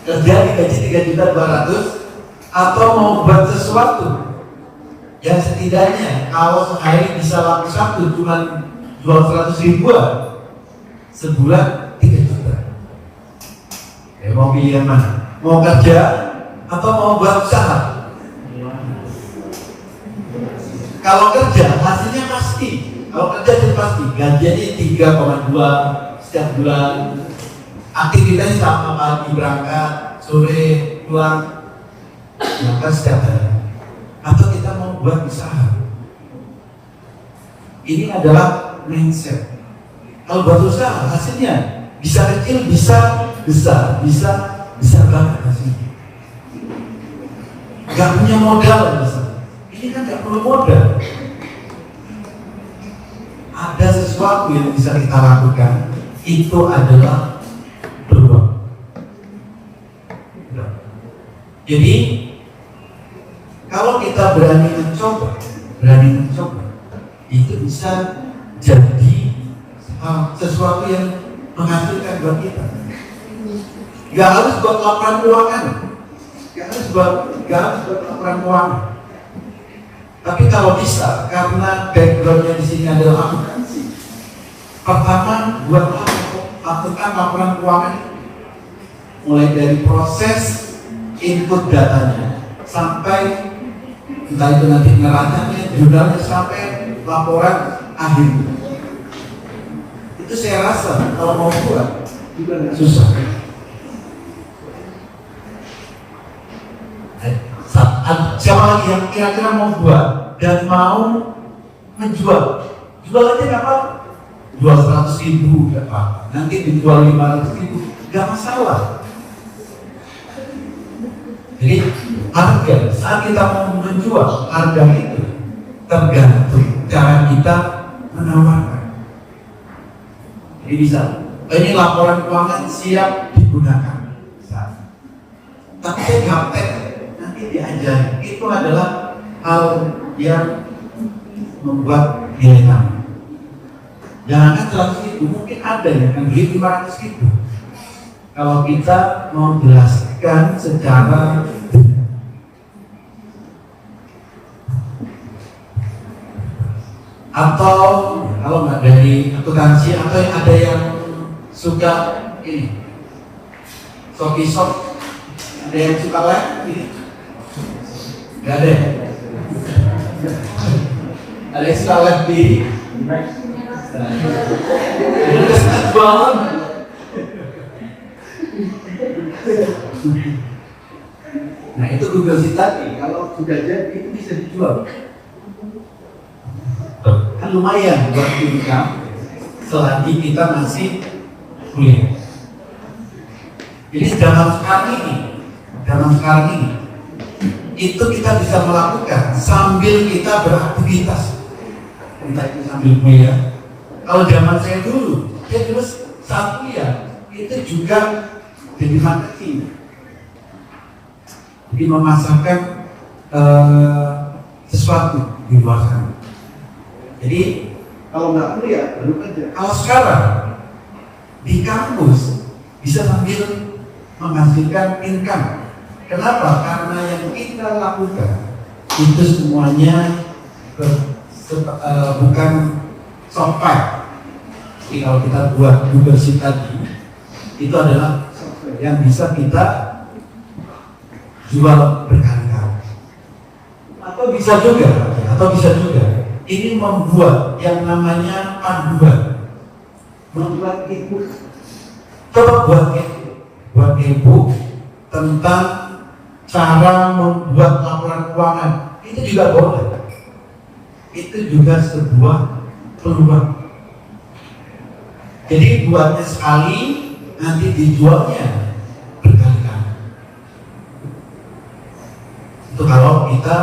digaji 3.200.000, atau mau buat sesuatu yang setidaknya kalau sehari bisa laku 1 cuma jual 100.000 sebulan 3 juta. Mau pilih yang mana? Mau kerja atau mau buat usaha? Kalau kerja hasilnya pasti. Kalau kerja itu pasti gajinya 3,2 setiap bulan. Aktivitasnya sama, pagi berangkat, sore pulang, maka setiap hari. Atau kita mau buat usaha, Ini adalah mindset. Kalau berusaha hasilnya bisa kecil, bisa besar, bisa besar banget hasilnya. Gak punya modal misalnya. Ini kan gak perlu modal. Ada sesuatu yang bisa kita lakukan, itu adalah peluang. Jadi kalau kita berani mencoba, itu bisa jadi sesuatu yang menghasilkan buat kita. Gak harus buat laporan keuangan, gak harus buat laporan keuangan. Tapi kalau bisa, karena backgroundnya di sini adalah akuntansi, pertama buat lakukan laporan keuangan, mulai dari proses input datanya sampai entah itu nanti neracanya, jurnalnya sampai laporan akhir. Itu saya rasa kalau mau buat juga nggak susah. Siapa lagi yang kira-kira mau buat dan mau menjual? Jual aja nggak apa-apa. Jual 100.000 nggak apa-apa. Nanti dijual 500.000 nggak masalah. Jadi harga saat kita mau menjual, harga itu tergantung cara kita menawarkan. Jadi bisa, ini laporan keuangan siap digunakan. Bisa. Tapi saya gaptek, nanti diajarin. Itu adalah hal yang membuat nilai tambah. Jangan 100.000, mungkin ada yang akan beli 500.000. Kalau kita mau jelaskan secara atau kalau nggak dari akuntansi atau ada yang suka ini shop, ada yang suka live ini nggak ada, ada yang suka live di bangun. Nah itu Google Sheet tadi, kalau sudah jadi itu bisa dijual. Kan lumayan buat income selagi kita masih kuliah. Jadi zaman sekarang ini itu kita bisa melakukan sambil kita beraktivitas, entah itu sambil kuliah. Kalau zaman saya dulu saat kuliah itu juga jadi marketing, jadi memasarkan sesuatu di luar sana. Jadi kalau nggak kuliah baru kerja. Kalau sekarang di kampus bisa sambil menghasilkan income. Kenapa? Karena yang kita lakukan itu semuanya bukan software. Jadi kalau kita buat Google Sheet tadi, itu adalah software yang bisa kita jual berkali-kali. Atau bisa juga ini membuat yang namanya panduan, membuat e-book. Coba buat e-book tentang cara membuat laporan keuangan. Itu juga boleh. Itu juga sebuah peluang. Jadi buatnya sekali, nanti dijualnya berkali-kali. Itu kalau kita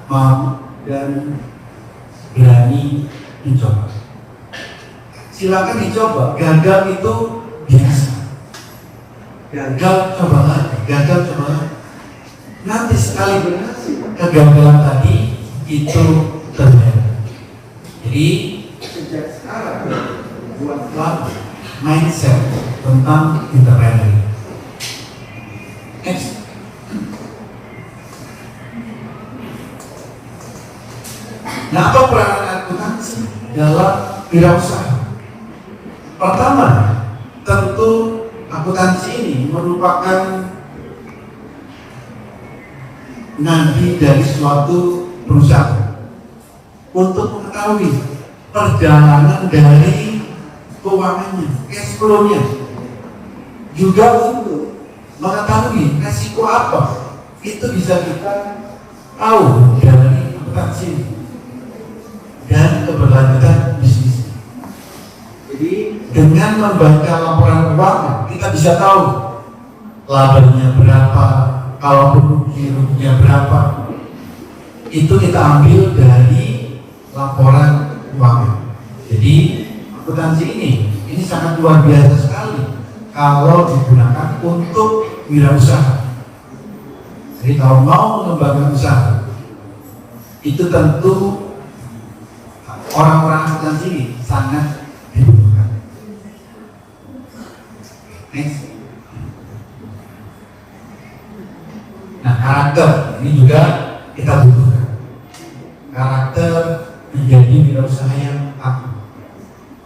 mau dan berani mencoba. Silakan dicoba. Gagal itu biasa. Gagal coba lagi. Nanti sekali berhasil, kegagalan tadi itu terjadi. Jadi sejak sekarang buatlah mindset tentang entrepreneur. Next. Nah, apa peranan akuntansi dalam wirausaha? Pertama, tentu akuntansi ini merupakan nadi dari suatu perusahaan untuk mengetahui perjalanan dari keuangannya, cash flow-nya, juga untuk mengetahui resiko apa. Itu bisa kita tahu dari akuntansi. Dan ada keberlanjutan bisnis. Jadi dengan membaca laporan keuangan kita bisa tahu labanya berapa, kalau ruginya berapa. Itu kita ambil dari laporan keuangan. Jadi akuntansi ini sangat luar biasa sekali kalau digunakan untuk wirausaha. Jadi kalau mau mengembangkan usaha, itu tentu orang-orang akuntansi ini sangat dibutuhkan. Next. Nah, karakter ini juga kita butuhkan. Karakter menjadi wirausaha yang aktif.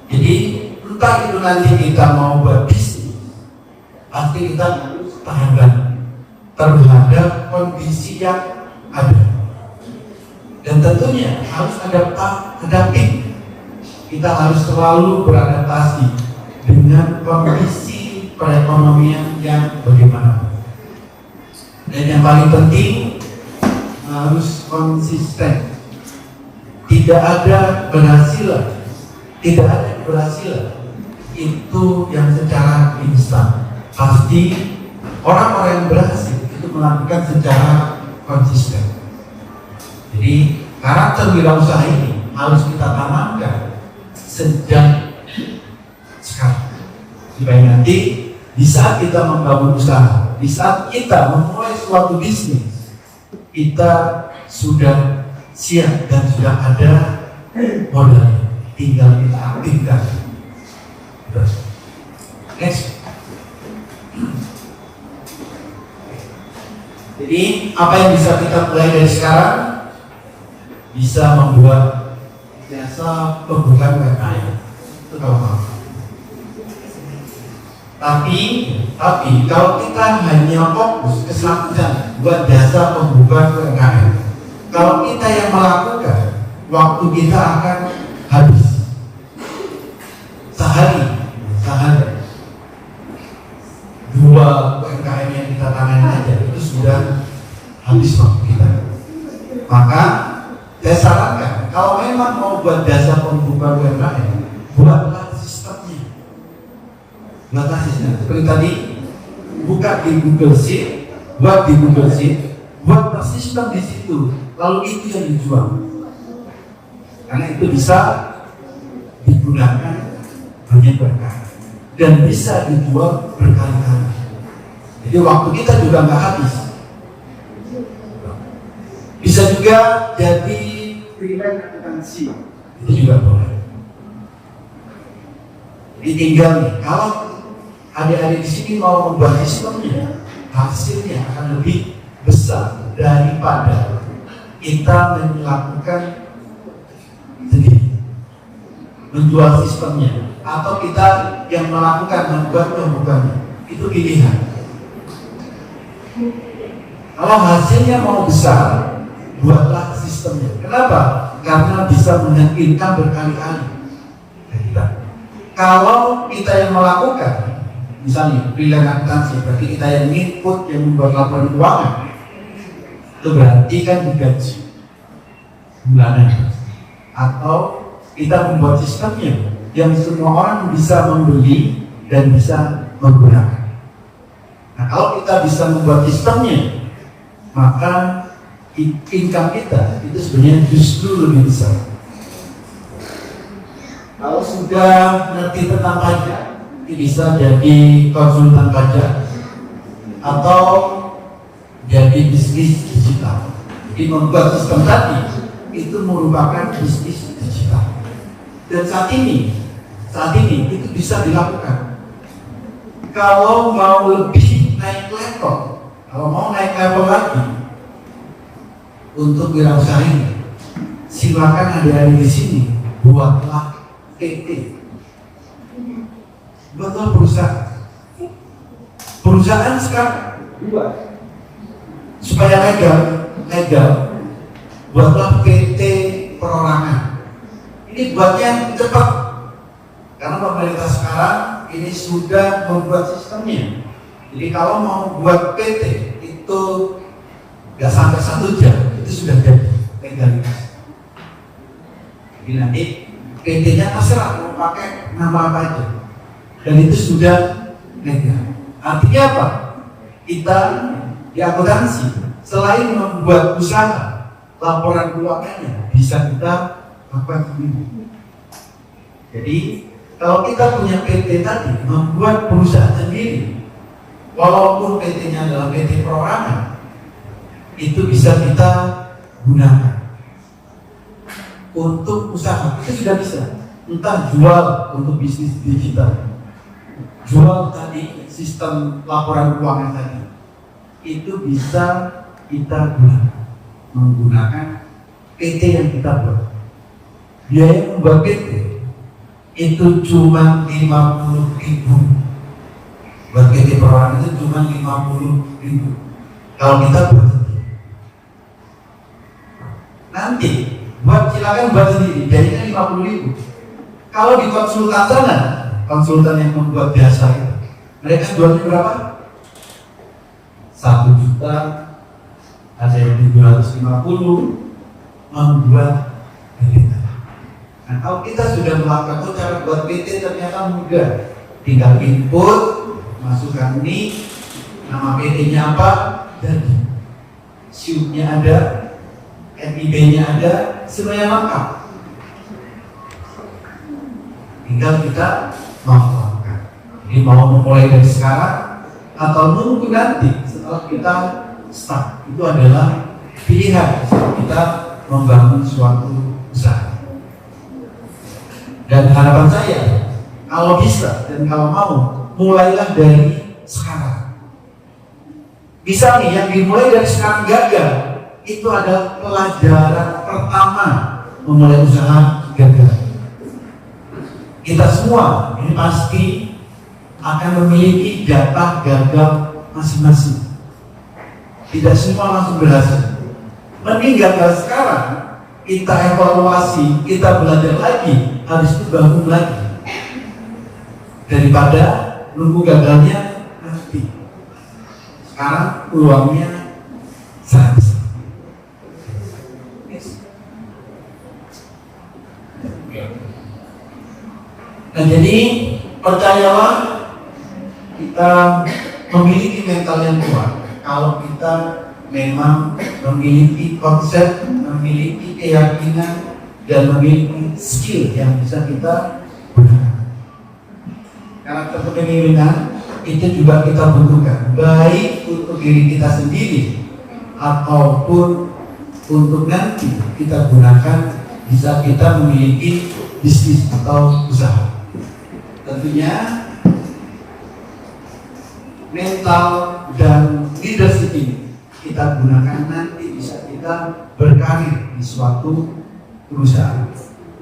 Jadi entah itu nanti kita mau berbisnis, pasti kita harus tahan terhadap kondisi yang ada. Dan tentunya harus adaptif. Kita harus selalu beradaptasi dengan kondisi perekonomian yang bagaimana. Dan yang paling penting harus konsisten. Tidak ada keberhasilan itu yang secara instan. Pasti orang-orang yang berhasil itu melakukan secara konsisten. Jadi karakter wirausaha ini harus kita tanamkan sejak sekarang, supaya nanti di saat kita membangun usaha, di saat kita memulai suatu bisnis, kita sudah siap dan sudah ada modal, tinggal kita aktifkan. Next. Jadi apa yang bisa kita mulai dari sekarang? Bisa membuat jasa pembukaan UMKM, itu kalau mau. Tapi kalau kita hanya fokus ke satunya buat jasa pembukaan UMKM, kalau kita yang melakukan, waktu kita akan habis. Sehari 2 UMKM yang kita tangani aja itu sudah habis waktu kita. Maka saya sarankan, kalau memang mau buat jasa pembukaan UMKM, buatlah sistemnya. Seperti tadi, buka di Google Sheet, buat sistem di situ, lalu itu yang dijual. Karena itu bisa digunakan banyak berkali dan bisa dijual berkali-kali. Jadi waktu kita juga nggak habis. Bisa juga jadi freelance akuntansi, itu juga boleh. Jadi tinggal nih, kalau adik-adik di sini mau membuat sistemnya, hasilnya akan lebih besar daripada kita melakukan sendiri, menjual sistemnya, atau kita yang melakukan membuatnya. Itu pilihan. Kalau hasilnya mau besar, buatlah sistemnya. Kenapa? Karena bisa meyakinkan berkali-kali. Kalau kita yang melakukan, misalnya freelance akuntansi, berarti kita yang input, yang membuat laporan keuangan, itu berarti kan digaji bulanan. Atau kita membuat sistemnya yang semua orang bisa membeli dan bisa menggunakan. Nah, kalau kita bisa membuat sistemnya, maka income kita itu sebenarnya justru lebih besar. Kalau sudah ngerti tentang pajak, bisa jadi konsultan pajak atau jadi bisnis digital. Jadi membuat sistem tadi itu merupakan bisnis digital. Dan saat ini itu bisa dilakukan. Kalau mau lebih naik level, lagi untuk wirausaha ini, silakan adik-adik di sini buatlah PT, buatlah perusahaan sekarang buat supaya legal, buatlah PT perorangan. Ini buatnya cepat karena pemerintah sekarang ini sudah membuat sistemnya. Jadi kalau mau buat PT itu nggak sampai 1 jam, itu sudah jadi legalitas. Jadi nanti PT-nya terserah mau pakai nama apa aja, dan itu sudah legal. Artinya apa? Kita di akuntansi selain membuat usaha, laporan keuangannya bisa kita lakukan sendiri. Jadi kalau kita punya PT tadi, membuat perusahaan sendiri, walaupun PT-nya adalah PT perorangan, itu bisa kita gunakan untuk usaha. Itu sudah bisa, entah jual untuk bisnis digital, jual tadi sistem laporan keuangan tadi, itu bisa kita gunakan menggunakan PT yang kita buat. Biaya membuat PT itu cuma 50.000. Buat PT perorangan itu cuma 50.000. Kalau kita buat sendiri, nanti silakan buat sendiri, jadinya 50.000. Kalau di konsultan sana, konsultan yang membuat jasa itu, mereka jualnya berapa? 1 juta, ada yang 750, membuat PT. Nah, kalau kita sudah melakukan cara buat PT ternyata mudah, tinggal input, masukkan nik, nama PT-nya apa, dan SIUP-nya ada, NIB-nya ada, semuanya lengkap. Tinggal kita melakukan. Jadi mau memulai dari sekarang atau nunggu nanti setelah kita start, itu adalah pilihan saat kita membangun suatu usaha. Dan harapan saya, kalau bisa dan kalau mau, mulailah dari sekarang. Bisa nih, yang dimulai dari sekarang gagal, itu adalah pelajaran pertama memulai usaha gagal. Kita semua ini pasti akan memiliki jatah gagal masing-masing. Tidak semua langsung berhasil. Mending gagal sekarang, kita evaluasi, kita belajar lagi, habis itu bangun lagi, daripada nunggu gagalnya nanti. Sekarang peluangnya sangat besar. Nah, jadi percayalah, kita memiliki mental yang kuat kalau kita memang memiliki konsep, memiliki keyakinan, dan memiliki skill yang bisa kita gunakan. Karakter kepemimpinan itu juga kita butuhkan, baik untuk diri kita sendiri ataupun untuk nanti kita gunakan bisa kita memiliki bisnis atau usaha. Tentunya mental dan leadership ini kita gunakan nanti bisa kita berkarir di suatu perusahaan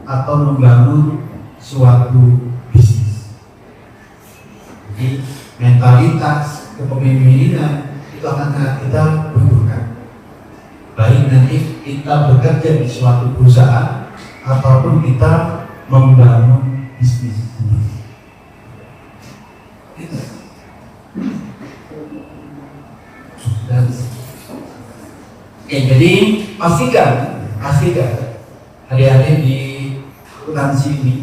atau membangun suatu bisnis. Jadi mentalitas kepemimpinan itu akan sangat kita butuhkan, baik nanti kita bekerja di suatu perusahaan ataupun kita membangun bisnis sendiri. Oke, jadi pastikan adik-adik di akuntansi ini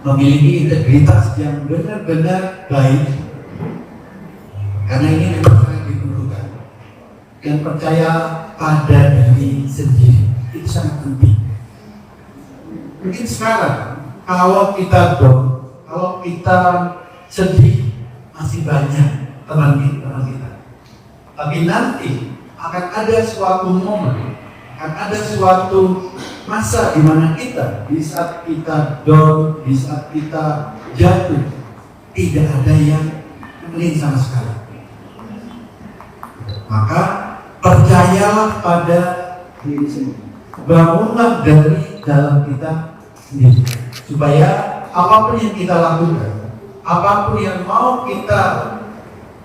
memiliki integritas yang benar-benar baik, karena ini memang sangat dibutuhkan. Dan percaya pada diri sendiri itu sangat penting. Mungkin sekarang kalau kita down, kalau kita sedih, masih banyak teman kita. Tapi nanti akan ada suatu momen, akan ada suatu masa di mana kita, di saat kita down, di saat kita jatuh, tidak ada yang nemenin sama sekali. Maka percayalah pada diri sendiri, bangunlah dari dalam kita sendiri, supaya apapun yang kita lakukan, apapun yang mau kita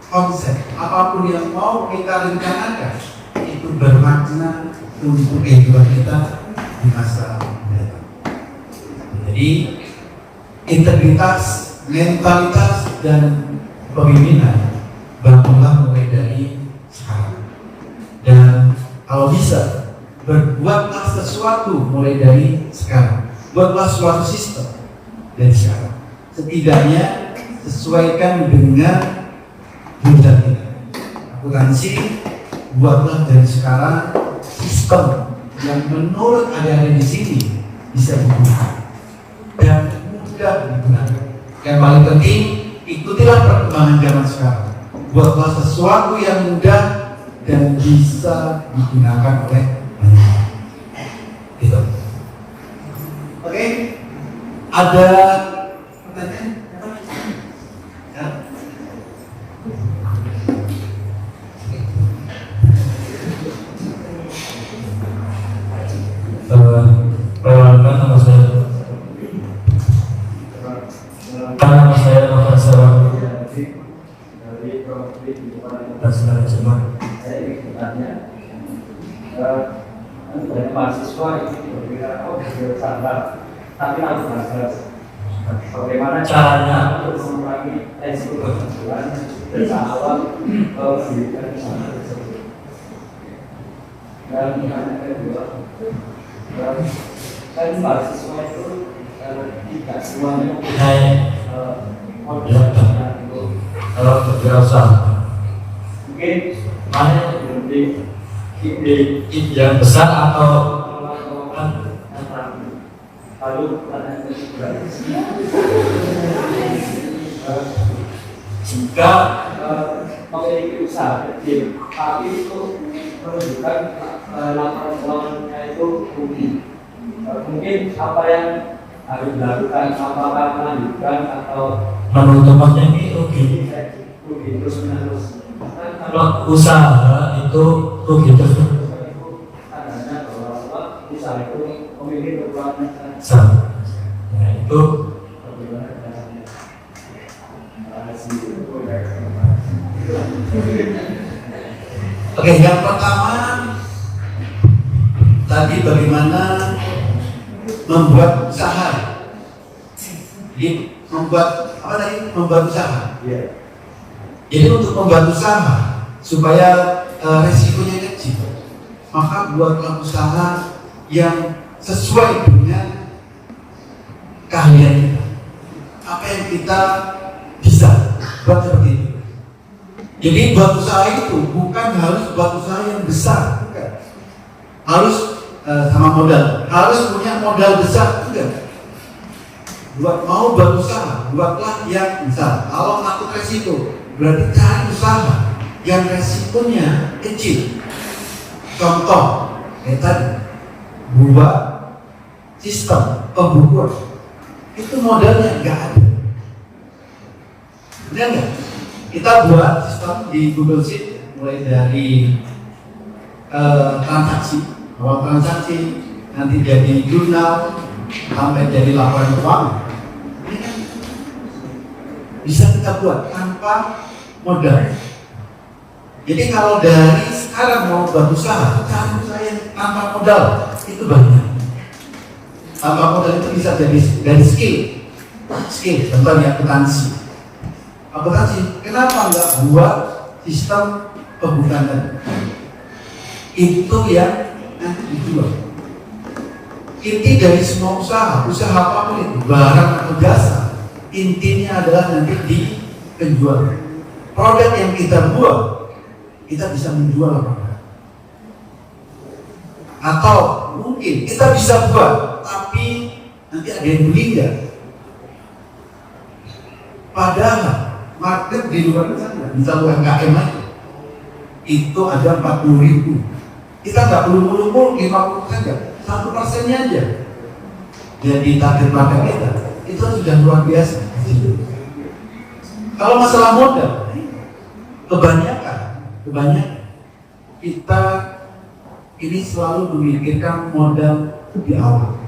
konsep, apapun yang mau kita rencanakan, itu bermakna untuk kehidupan kita di masa mendatang. Jadi integritas, mentalitas, dan pemimpinan bangunlah mulai dari sekarang. Dan kalau bisa, berbuatlah sesuatu mulai dari sekarang. buatlah suatu sistem dari sekarang. Setidaknya sesuaikan dengan budget kita. Akuntansi, buatlah dari sekarang sistem yang menurut adik-adik di sini bisa digunakan dan mudah digunakan. Yang paling penting, ikutilah perkembangan zaman sekarang. Buatlah sesuatu yang mudah dan bisa digunakan oleh banyak orang. Gitu. Oke, ada pertanyaan? Ya? Perkenalkan nama saya Profesor Tasmania semua. Saya ingin bertanya, dari mahasiswa ini berbeda, bersandar, tapi harus belajar bagaimana caranya untuk mengurangi resiko kegagalan sejak awal pendidikan di sana tersebut. Dan yang kedua, kan mahasiswa itu tidak semuanya modelnya itu Kalau berwirausaha, mungkin mana yang lebih ide yang besar atau lalu pertanyaan kedua, jika memiliki usaha kecil tapi itu menunjukkan laporan keuangannya itu rugi, mungkin apa yang harus dilakukan, apakah melanjutkan atau menutupannya ini rugi. rugi terus menerus? Kalau usaha itu rugi terus Tandanya bahwa usaha itu memiliki kekuatan besar. Ya itu bagaimana caranya? Oke, yang pertama tadi bagaimana membuat usaha. Jadi membuat apa tadi? Membuat usaha. Jadi untuk membuat usaha supaya resikonya kecil, maka buatlah usaha yang sesuai dengan keahlian kita. Apa yang kita bisa buat seperti itu. Jadi buat usaha itu bukan harus buat usaha yang besar, bukan. Harus sama modal, harus punya modal besar, enggak. Mau buat usaha, buatlah yang besar. Kalau takut resiko, berarti cari usaha yang resikonya kecil. Contoh, tadi buat sistem pembukuan, itu modalnya nggak ada. Benar nggak? Kita buat sistem di Google Sheet, mulai dari transaksi, awal transaksi, nanti jadi jurnal, sampai jadi laporan keuangan. Ini kan bisa kita buat tanpa modal. Jadi kalau dari sekarang mau buat usaha, cari usaha yang tanpa modal itu banyak. Tanpa modal itu bisa dari skill, contohnya akuntansi. Akuntansi, kenapa nggak buat sistem pembukaan? Itu yang nanti dijual. Inti dari semua usaha apapun itu, barang atau jasa, intinya adalah nanti di penjual. Produk yang kita buat, kita bisa menjual apa? Atau mungkin kita bisa buat, tapi nanti ada yang beli nggak? Padahal market di luar sana, misal UMKM aja, itu ada 40.000. Kita nggak perlu muluk-muluk 50% saja, 1%-nya aja. Jadi target market kita itu sudah luar biasa. Kalau masalah modal, kebanyakan kita ini selalu memikirkan modal di awal.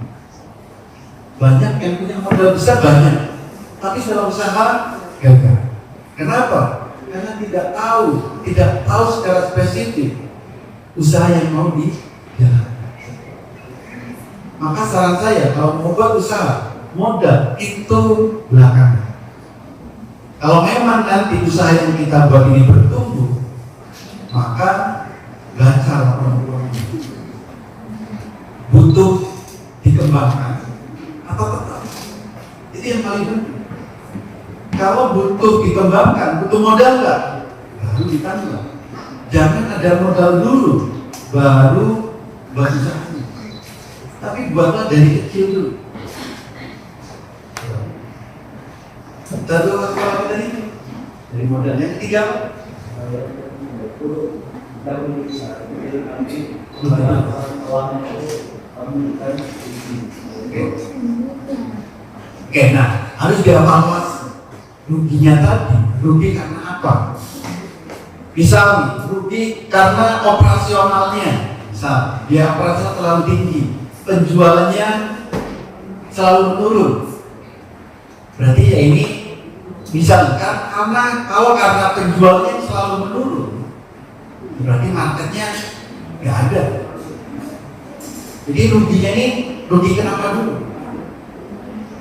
Banyak yang punya modal besar banyak, tapi setelah usaha gagal. Kenapa? Karena tidak tahu secara spesifik usaha yang mau dijalankan. Maka saran saya kalau mau buat usaha, modal itu belakangan. Kalau memang nanti usaha yang kita buat ini bertumbuh, maka lancar peluang butuh dikembangkan, atau tetap? Itu yang paling penting. Kalau butuh dikembangkan, butuh modal nggak? Baru ditambah. Jangan ada modal dulu, baru berusaha. Tapi buatlah dari kecil dulu. Satu apa tadi? Dari modal. Yang ketiga apa? Oke, nah harus dievaluasi ruginya tadi. Rugi karena apa? Misalnya rugi karena operasionalnya. Misal dia operasional terlalu tinggi, penjualannya selalu menurun. Berarti ya ini misalkan karena penjualannya selalu menurun, berarti marketnya nggak ada. Jadi ruginya ini rugi kenapa dulu?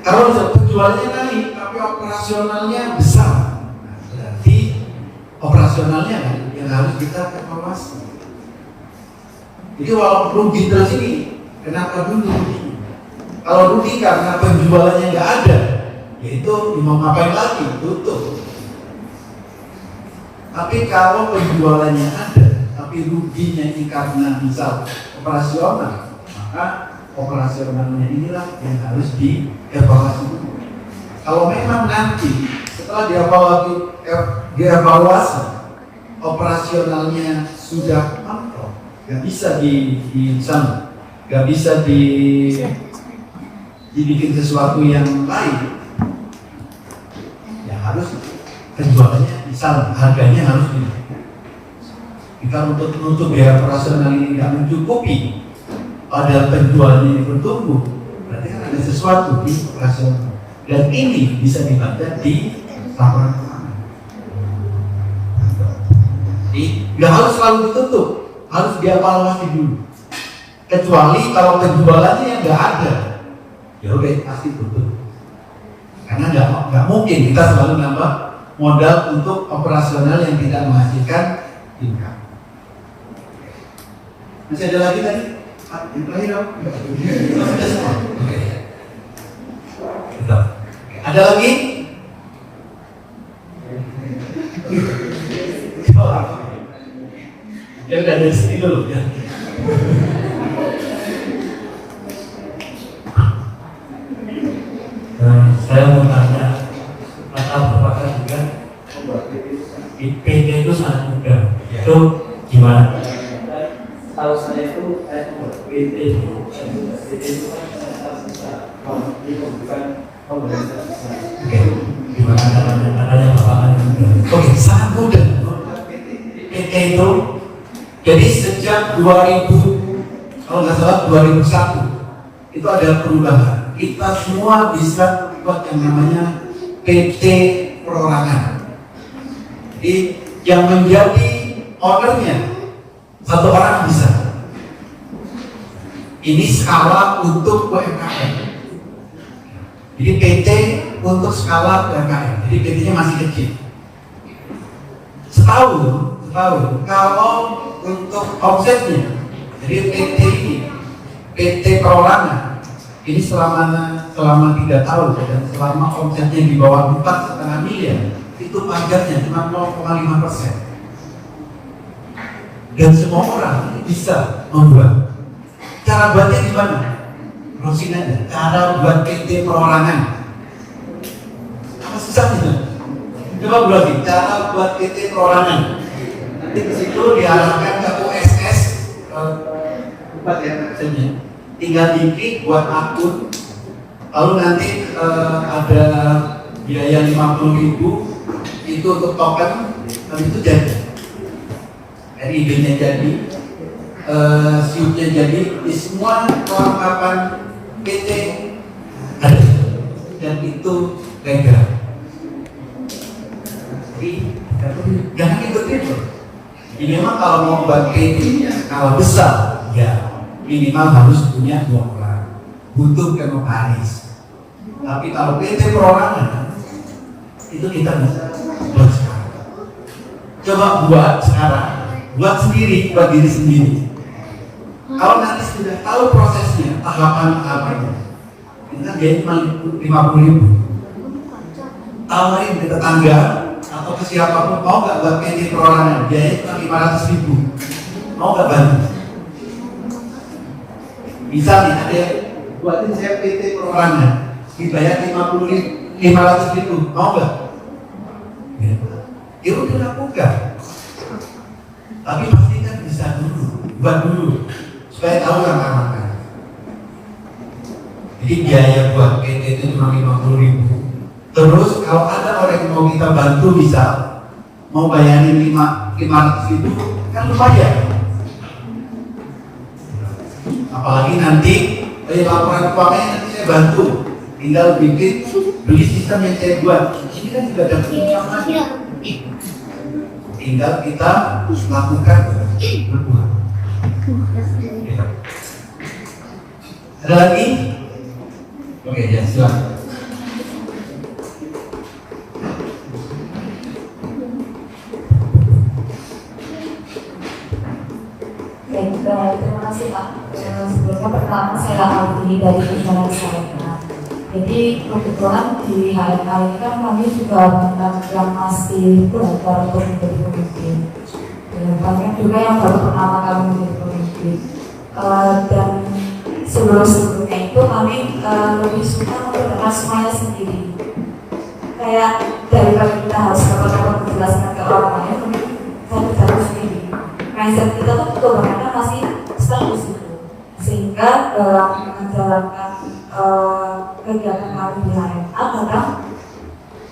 Kalau penjualannya naik tapi operasionalnya besar, berarti operasionalnya kan yang harus kita evaluasi. Jadi walaupun rugi terus ini, kenapa dulu rugi? Kalau rugi karena penjualannya nggak ada, yaitu mau ngapain lagi? Tutup. Tapi kalau penjualannya ada, tapi ruginya ini karena misal operasional, maka operasionalnya inilah yang harus dievaluasi. Kalau memang nanti setelah dievaluasi operasionalnya sudah mentok, nggak bisa nggak bisa dibikin sesuatu yang lain, ya harus penjualannya misal harganya harus kita untuk biaya operasional ini nggak mencukupi, padahal penjualannya ini bertumbuh, berarti kan ada sesuatu di operasional, dan ini bisa dibaca di laporan keuangan. Jadi nggak harus selalu ditutup, harus dievaluasi dulu. Kecuali kalau penjualannya yang nggak ada, ya udah pasti tutup. Karena nggak mungkin kita selalu nambah modal untuk operasional yang tidak menghasilkan income. Masih ada lagi tadi? Yang terakhir dong? Ada lagi? Ya udah dari sini dulu ya. Saya mau tanya, kata Bapak juga PT itu sangat mudah, itu gimana? Tahu saya itu PT itu bukan pemerintah. Gimana caranya Bapak kan mudah? Oke, sangat mudah. PT itu jadi sejak 2000 kalau nggak salah 2001 itu ada perubahan. Kita semua bisa buat yang namanya PT perorangan. Jadi yang menjadi ownernya satu orang bisa. Ini skala untuk UMKM. Jadi PT untuk skala UMKM. Jadi PT-nya masih kecil. Setahun kalau untuk omsetnya, jadi PT ini PT perorangan ini selama 3 tahun dan selama omsetnya di bawah 4,5 miliar itu pajaknya cuma 0,5%. Dan semua orang bisa membuat. Cara buatnya gimana? Browsing aja. Cara buat PT perorangan. Apa susahnya? Coba browsing. Cara buat PT perorangan. Nanti ke situ diarahkan ke USS. Empat ya maksudnya. Tinggal diklik buat akun. Lalu nanti ada biaya 50.000 itu untuk token. Lalu itu jadi. RIB-nya jadi, SIUP-nya jadi, di semua kelengkapan PT ada dan itu legal. Jadi jangan ikut-ikut. Minimal kalau mau buat PT kalau besar, ya minimal harus punya 2 orang, butuh notaris. Tapi kalau PT perorangan itu kita bisa buat sekarang. Coba buat sekarang. Buat sendiri, buat diri sendiri. Kalau nanti sudah tahu prosesnya, tahapan apa itu Dengan biaya cuma 50.000. Tawarin ke tetangga atau ke siapapun, mau nggak buat PT perorangan, biaya cuma 500.000. Mau nggak bantu? Bisa nih, ada buatin saya PT perorangan, dibayar 500.000, mau nggak? Ya udah lakukan. Tapi pastikan bisa dulu, buat dulu, supaya tahu langkah-langkah. Jadi biaya buat PT itu cuma 50.000. Terus kalau ada orang yang mau kita bantu, bisa mau bayarin 500.000, kan lumayan. Apalagi nanti laporan keuangannya nanti saya bantu, tinggal bikin beli sistem yang saya buat. Ini kan juga ada income lagi. Tinggal kita lakukan berbuat. Ada lagi? Oke, ya silakan. Terima kasih Pak. Sebelumnya pertama saya awali dari perjalanan saya. Jadi kebetulan di HMK ini kan kami juga yang masih belajar untuk menjadi pemimpin. Dan banyak juga yang baru pertama kali menjadi pemimpin. Dan sebelumnya itu kami lebih suka memperkenalkan semuanya sendiri. Kayak daripada kita harus dapat menjelaskan ke orang lain, saya bicara sendiri. Mindset kita tuh kebanyakan masih stuck di situ, sehingga dalam menjalankan kegiatan kami di HMA kadang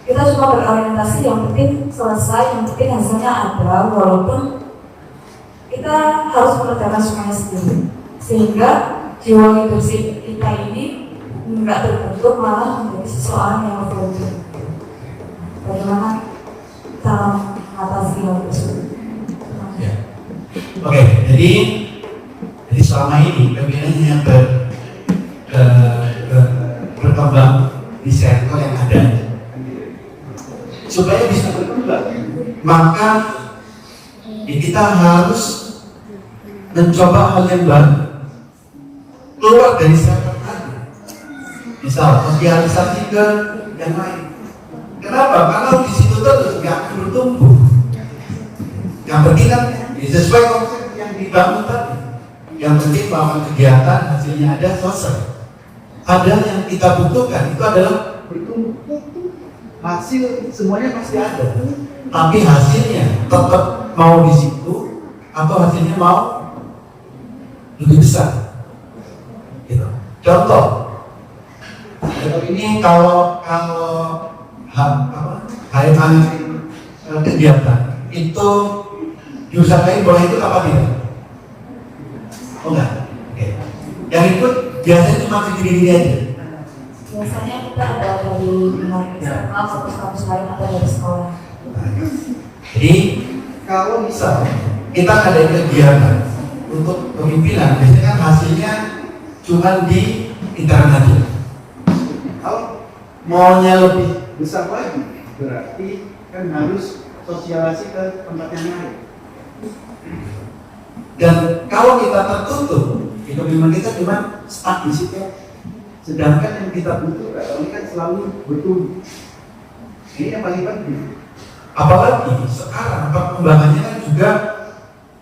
kita cuma berorientasi yang penting selesai, yang penting hasilnya ada, walaupun kita harus mengerjakan semuanya sendiri, sehingga jiwa leadership kita ini nggak terbentuk, malah menjadi seseorang yang berpikir. Bagaimana cara mengatasi hal tersebut? Oke, jadi selama ini kebiasaannya berkembang di sektor yang ada. Supaya bisa berkembang, maka kita harus mencoba hal yang baru, keluar dari sektor tadi. Misal sosialisasi ke yang lain. Kenapa? Karena di situ terus nggak akan bertumbuh. Yang penting kan sesuai konsep yang dibangun tadi. Yang penting bahwa kegiatan hasilnya ada, selesai. Padahal yang kita butuhkan itu adalah bertumbuh. Hasil semuanya pasti ada, tapi hasilnya tetap mau di situ atau hasilnya mau lebih besar. Gitu. Contoh, ini kalau kegiatan itu diusahakan bahwa itu apa tidak? Oh enggak? Oke. Yang ikut biasanya cuma segini-gini aja. Biasanya kita ada dari eksternal atau kampus lain atau dari sekolah. Jadi kalau misal kita ada kegiatan untuk pemimpinan, biasanya kan hasilnya cuma di intern aja. Kalau maunya lebih besar lagi, berarti kan harus sosialisasi ke tempat yang lain. Dan kalau kita tertutup, pemimpinan kita cuma stuck di situ. Sedangkan yang kita butuhkan ini kan selalu bertumbuh. Ini yang paling penting. Apalagi sekarang perkembangannya kan juga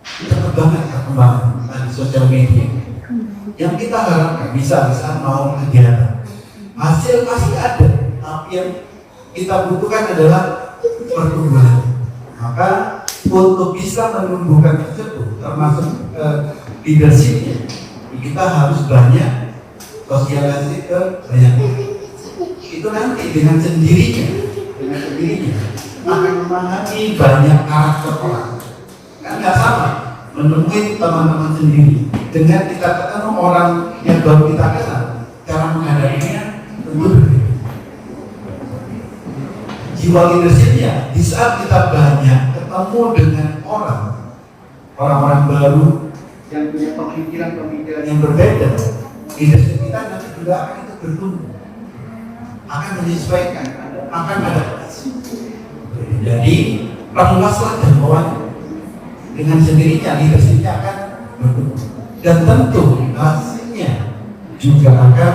cepat banget perkembangan di sosial media. Yang kita harapkan bisa mau kegiatan, hasil pasti ada, tapi yang kita butuhkan adalah pertumbuhan. Maka untuk bisa menumbuhkan tersebut, termasuk leadership, kita harus banyak sosialisasi ke banyak. Itu nanti dengan sendirinya akan memahami banyak karakter orang. Kan nggak sama menemui teman-teman sendiri dengan kita ketemu orang yang baru kita kenal, cara menghadapinya tentu berbeda. Jiwa leadershipnya di saat kita banyak ketemu dengan orang-orang baru yang punya pemikiran yang berbeda, leadership kita nanti juga akan itu bertumbuh, akan menyesuaikan, akan adaptasi. Jadi perluaslah jangkauan, dengan sendirinya leadershipnya akan bertumbuh, dan tentu hasilnya juga akan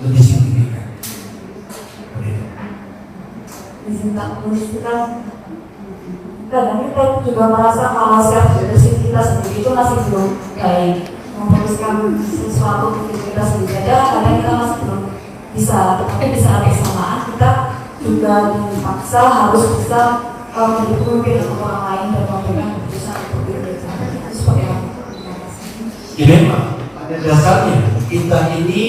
lebih signifikan. Izin tak menulis kita kadang kita juga merasa kalau self leadership kita sendiri itu masih belum baik, memutuskan sesuatu untuk kita sendiri aja kadang kita masih belum bisa, tetapi di saat bersamaan kita juga dipaksa harus bisa menjadi pemimpin untuk orang lain dan memberikan keputusan untuk diri kita. Itu seperti apa? Ini Pak, pada dasarnya kita ini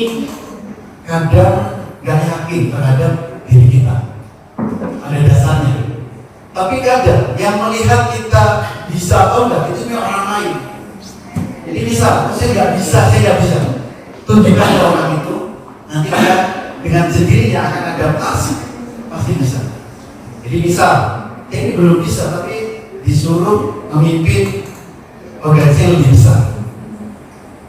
kadang gak yakin terhadap diri kita. Pada dasarnya. Tapi kadang yang melihat kita bisa atau enggak itu memang orang lain. Jadi bisa, saya nggak bisa. Tunjukkan ke orang itu, nanti dia dengan sendirinya akan adaptasi, pasti bisa. Jadi bisa, ini belum bisa, tapi disuruh memimpin organisasi yang lebih besar.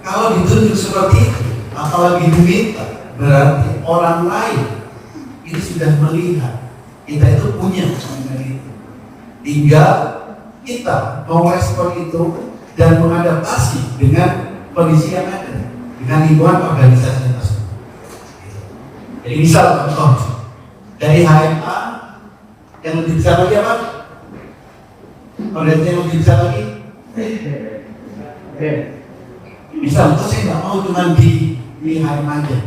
Kalau ditunjuk seperti itu, apalagi diminta, berarti orang lain ini sudah melihat kita itu punya mengenai itu. Tinggal kita mau respon itu dan mengadaptasi dengan kondisi yang ada, dengan lingkungan organisasi tersebut. Jadi misal contoh dari HMA yang lebih besar lagi apa? Organisasi yang lebih besar lagi? Misal itu saya nggak mau cuma di HMA aja,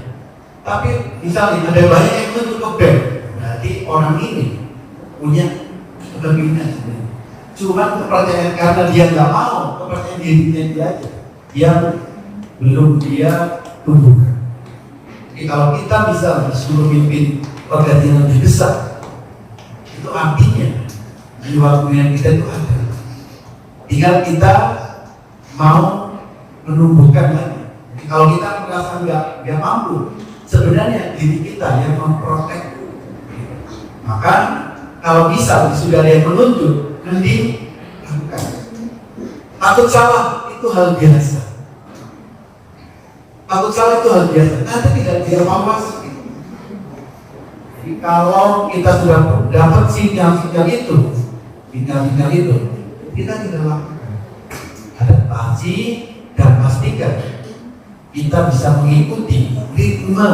tapi misalnya ada banyak yang itu ke BEM, berarti orang ini punya kepemimpinan sebenarnya. Cuma kepercayaan karena dia nggak mau, kepercayaan dirinya dia aja yang belum dia tumbuhkan. Jadi kalau kita bisa disuruh mimpin organisasi yang lebih besar, itu artinya jiwa kemimpinan kita itu ada. Tinggal kita mau menumbuhkan lagi. Jadi kalau kita merasa nggak mampu, sebenarnya diri kita yang memprotek. Maka kalau bisa sudah ada yang menunjuk, mending lakukan. Takut salah itu hal biasa. Nanti tidak dievaluasi. Jadi kalau kita sudah dapat sinyal-sinyal itu, kita tidak lakukan. Adaptasi dan pastikan kita bisa mengikuti ritme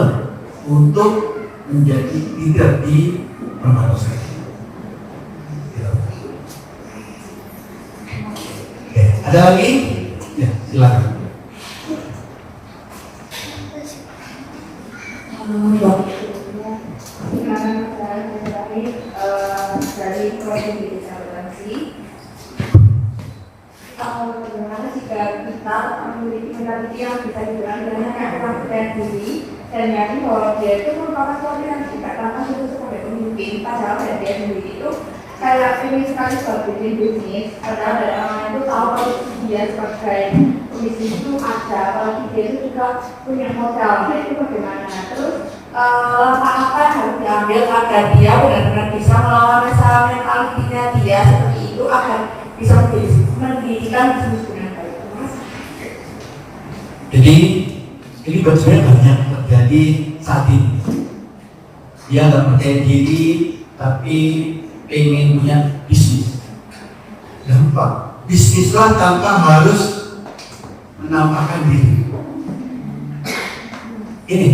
untuk menjadi leader di organisasi. Ada lagi? Ya, silakan. Dari proyek digitalisasi, bagaimana jika kita memiliki mentaliti yang bisa dibilang dengan kepercayaan diri dan yakin bahwa dia itu merupakan suatu yang tidak tanpa itu sebagai pemimpin, padahal dia sendiri itu kayak ingin sekali buat bikin bisnis, padahal dari orang itu tahu kalau dia sebagai bisnis itu ada, kalau dia itu juga punya modal, nah itu bagaimana? Terus langkah-langkah yang harus diambil agar dia benar-benar bisa melawan masalah mentalitinya dia seperti itu agar bisa mendirikan bisnis dengan baik. Jadi ini sebenarnya banyak terjadi saat ini. Dia nggak percaya diri tapi pengen punya bisnis. Gampang. Bisnislah tanpa harus menampakkan diri. Ini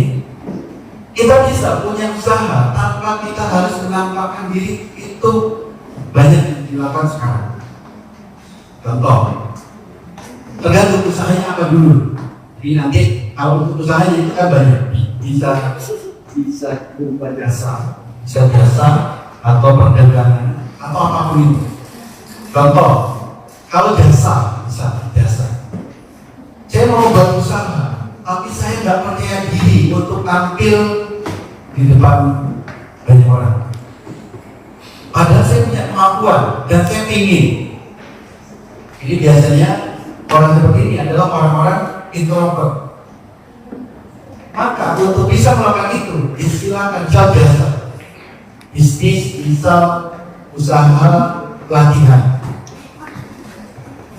kita bisa punya usaha tanpa kita harus menampakkan diri, itu banyak yang dilakukan sekarang. Contoh, tergantung usahanya apa dulu. Jadi nanti kalau untuk usahanya itu kan banyak, bisa berupa jasa, atau perdagangan atau apapun itu. Contoh, kalau jasa, misalnya jasa, saya mau buat usaha, tapi saya nggak percaya diri untuk tampil di depan banyak orang. Padahal saya punya kemampuan dan saya ingin. Ini biasanya orang seperti ini adalah orang-orang introvert. Maka untuk bisa melakukan itu, silakan jasa, bisnis, bisa usaha, pelatihan.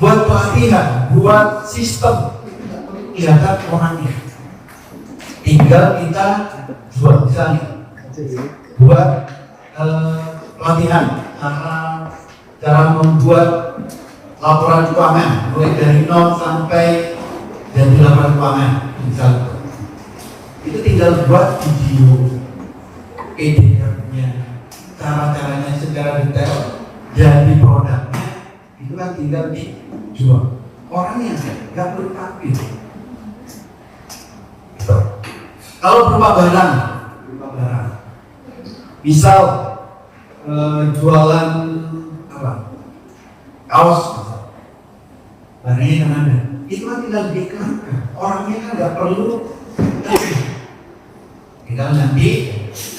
Buat pelatihan, buat sistem, kelihatan orangnya. Tinggal kita buat misalnya, buat pelatihan cara membuat laporan keuangan mulai dari 0 sampai jadi laporan keuangan misalnya. itu tinggal buat video, editnya, cara-caranya secara detail, jadi produknya itu kan tinggal dijual. Orangnya nggak perlu tampil. Kalau berupa barang, misal jualan apa? Kaos, barangnya kan ada. Itu kan tinggal diiklankan. Orangnya kan nggak perlu. Tinggal nanti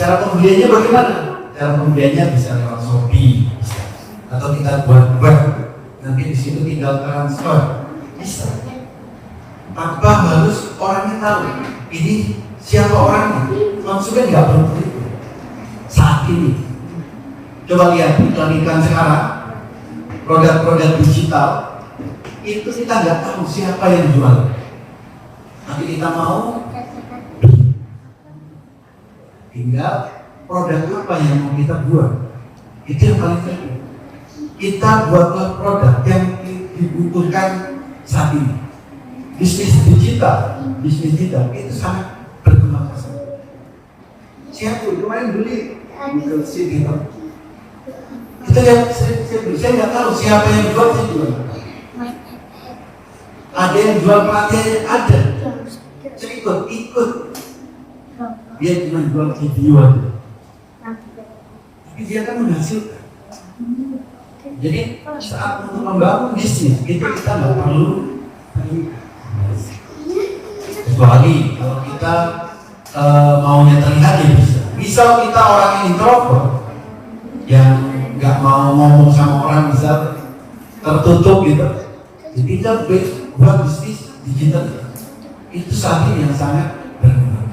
cara pembeliannya bagaimana? Cara pembeliannya bisa lewat Shopee, atau kita buat web. Nanti di situ tinggal transfer, bisa. Tanpa harus orangnya tahu ini siapa orangnya. Konsumen nggak perlu itu. Saat ini, coba lihat iklan-iklan sekarang, produk-produk digital itu kita nggak tahu siapa yang jual. Tapi kita mau tinggal produk apa yang mau kita buat. Itu yang paling penting. Kita buatlah produk yang dibutuhkan saat ini. Bisnis digital itu sangat berkembang pesat. Siapa kemarin beli Google Sheet itu? Kita saya nggak tahu siapa yang jual, saya jual. Ada yang jual pelatihan, ada. Saya ikut. Dia cuma jual video aja. Tapi dia kan menghasilkan. Jadi saat untuk membangun bisnis itu kita nggak perlu, kecuali kalau kita maunya terlihat ya bisa. Misal kita orang yang introvert yang nggak mau ngomong sama orang, misal tertutup gitu, jadi kita buat bisnis digital itu saat ini yang sangat berguna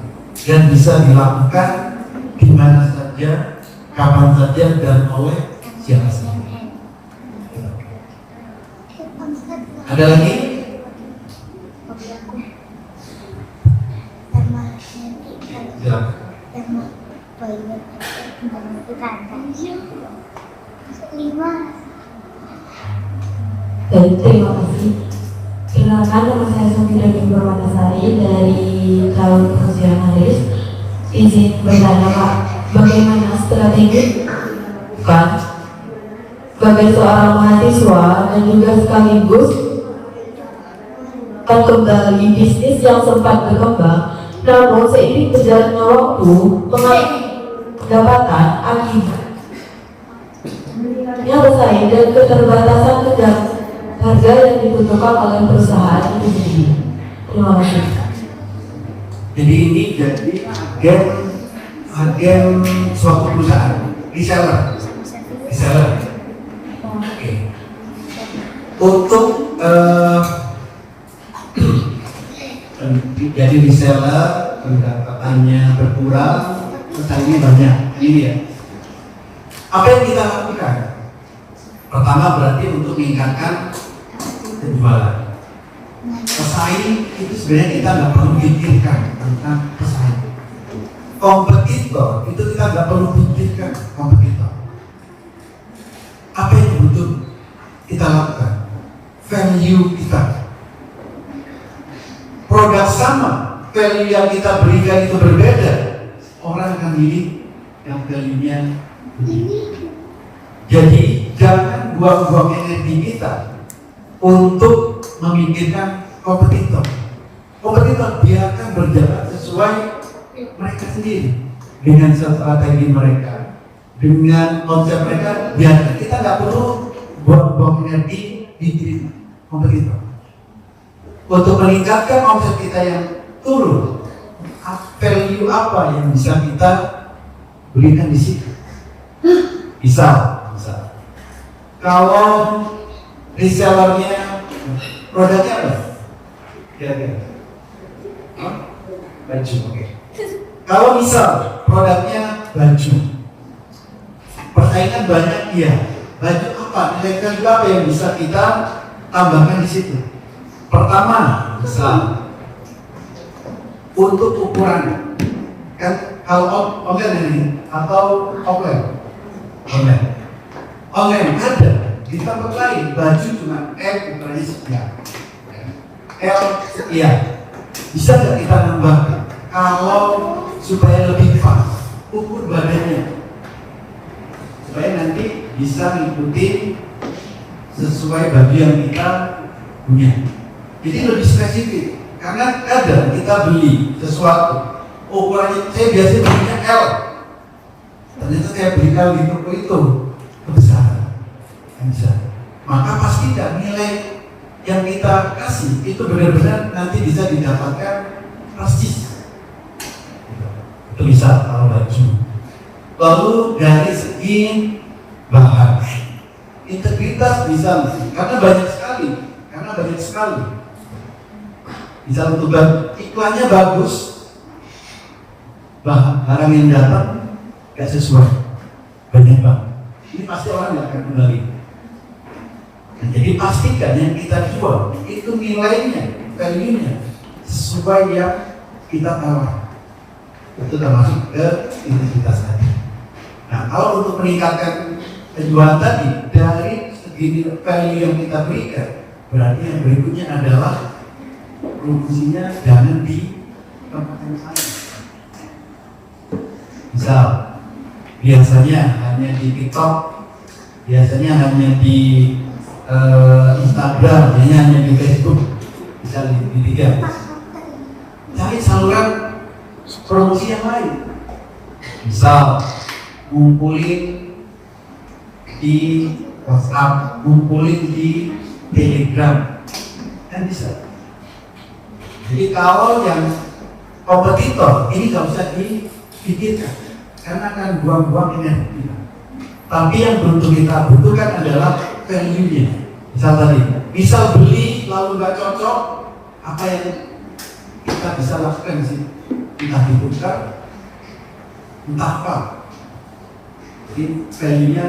dan bisa dilakukan di mana saja, kapan saja, dan oleh siapa saja. Ada lagi? Ya. Baik, terima kasih. Perkenalkan, nama saya Sofira Permatasari dari Tahun Fungsionalis. Izin bertanya Pak, bagaimana strategi sebagai seorang mahasiswa dan juga sekaligus kembali bisnis yang sempat berkembang, namun seiring berjalannya waktu pendapatan akibatnya bersaing dan keterbatasan harga yang dibutuhkan oleh perusahaan itu sendiri. Terima kasih. Jadi ini jadi agen suatu perusahaan, reseller. Oke. Untuk jadi reseller, pendapatannya berkurang, pesaingnya banyak. Ini ya. Apa yang kita lakukan? Pertama berarti untuk meningkatkan penjualan. Pesaing itu sebenarnya kita nggak perlu pikirkan tentang pesaing. Kompetitor itu kita nggak perlu pikirkan kompetitor. Apa yang butuh kita lakukan? Value kita. Produk sama, value yang kita berikan itu berbeda. Orang akan milih yang value-nya begini. Jadi jangan buang-buang energi kita untuk memikirkan kompetitor. Kompetitor biarkan berjalan sesuai mereka sendiri, dengan strategi mereka, dengan konsep mereka. Biarkan, kita nggak perlu buang-buang energi di kompetitor. Untuk meningkatkan omset kita yang turun, value apa yang bisa kita berikan di situ? Bisa. Kalau resellernya produknya apa? Kira-kira baju, oke. Kalau misal produknya baju, persaingan banyak, iya. Baju apa? Kira-kira juga apa yang bisa kita tambahkan di situ? Pertama, misal untuk ukuran, kan kalau online ini atau offline, online ada. Di tempat lain baju cuma L ukurannya sekian, L sekian. Bisa nggak kita nambah kalau supaya lebih pas ukur badannya, supaya nanti bisa ngikutin sesuai baju yang kita punya. Jadi lebih spesifik, karena kadang kita beli sesuatu ukurannya, saya biasanya belinya L, ternyata saya beli L di toko itu kebesaran, maka pastikan nilai yang kita kasih itu benar-benar nanti bisa didapatkan persis. Itu bisa kalau baju. Lalu dari segi bahan, integritas bisa, karena banyak sekali. Bisa untuk iklannya bagus, barang yang datang gak sesuai, banyak banget. Ini pasti orang gak akan kembali. Nah, jadi pastikan yang kita jual itu nilainya, value-nya sesuai yang kita tawar. Itu termasuk ke integritas tadi. Nah, kalau untuk meningkatkan penjualan tadi dari segi value yang kita berikan, berarti yang berikutnya adalah promosinya jangan di tempat yang sama. Misal, biasanya hanya di TikTok, biasanya hanya di Instagram, biasanya hanya di Facebook, bisa di tiga. Cari saluran promosi yang lain. Misal, ngumpulin di WhatsApp, ngumpulin di Telegram, kan bisa. Jadi kalau yang kompetitor ini nggak usah dipikirkan, karena akan buang-buang energi. Tapi yang betul kita butuhkan adalah value-nya. Misal beli lalu nggak cocok, apa yang kita bisa lakukan sih? Entah ditukar, entah apa. Jadi value-nya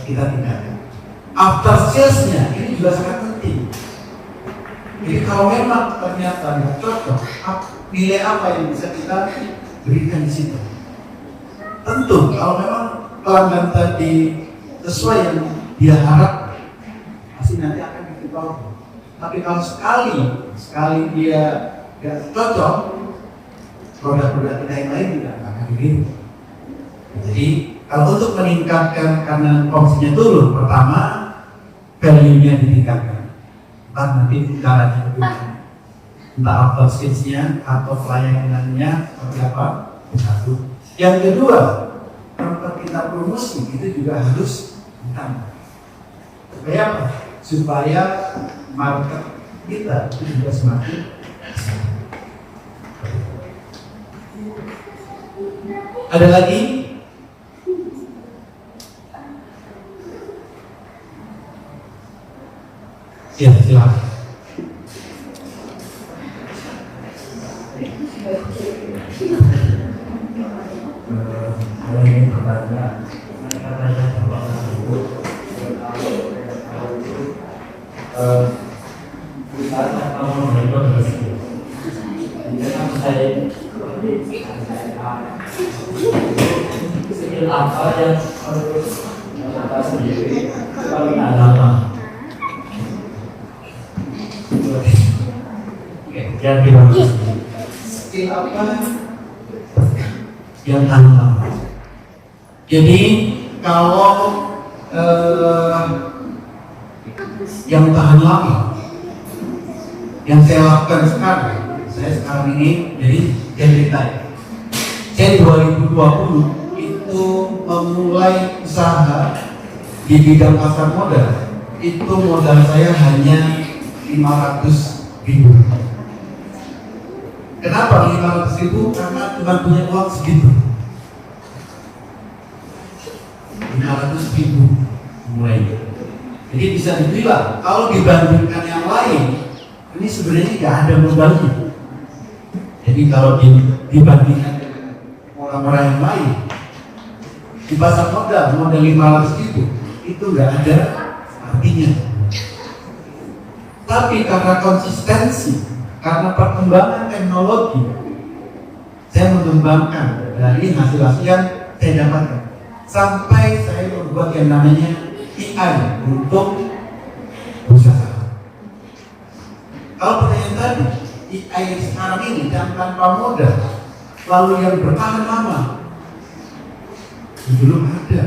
kita tinggalkan. After sales-nya ini juga sangat penting. Jadi kalau memang ternyata nggak cocok, nilai apa yang bisa kita berikan di situ? Tentu kalau memang pelanggan tadi sesuai yang dia harap, pasti nanti akan kita. Tapi kalau sekali dia nggak cocok, produk-produk kita yang lain juga akan dikirim. Jadi kalau untuk meningkatkan karena komisinya turun, pertama value-nya ditingkatkan. Entah nanti caranya berbeda, entah after sales-nya atau pelayanannya seperti apa, satu. Yang kedua, tempat kita promosi itu juga harus ditambah. Supaya apa? Supaya market kita itu juga semakin besar. Ada lagi? Ya, silakan. Saya ingin bertanya, katanya Bapak tersebut misalnya kalau mengenai rezeki, jangan saya skill apa yang harus kita sendiri paling ada. Yang kita skill apa yang tahan. Jadi kalau yang tahan lama, yang saya lakukan sekarang ini jadi cerita. Saya 2020 itu memulai usaha di bidang pasar modal. Itu modal saya hanya 500.000. Kenapa 500.000? Karena cuma punya uang segitu. 500.000 mulai. Jadi bisa dibilang kalau dibandingkan yang lain, ini sebenarnya nggak ada modalnya. Jadi kalau dibandingkan dengan orang-orang yang lain, di pasar modal 500.000 itu nggak ada artinya. Tapi karena konsistensi, karena perkembangan teknologi, saya mengembangkan dari hasil-hasil yang saya dapatkan sampai saya membuat yang namanya AI untuk usaha. Kalau pertanyaan tadi, AI sekarang ini tanpa modal, lalu yang bertahan lama, belum ada.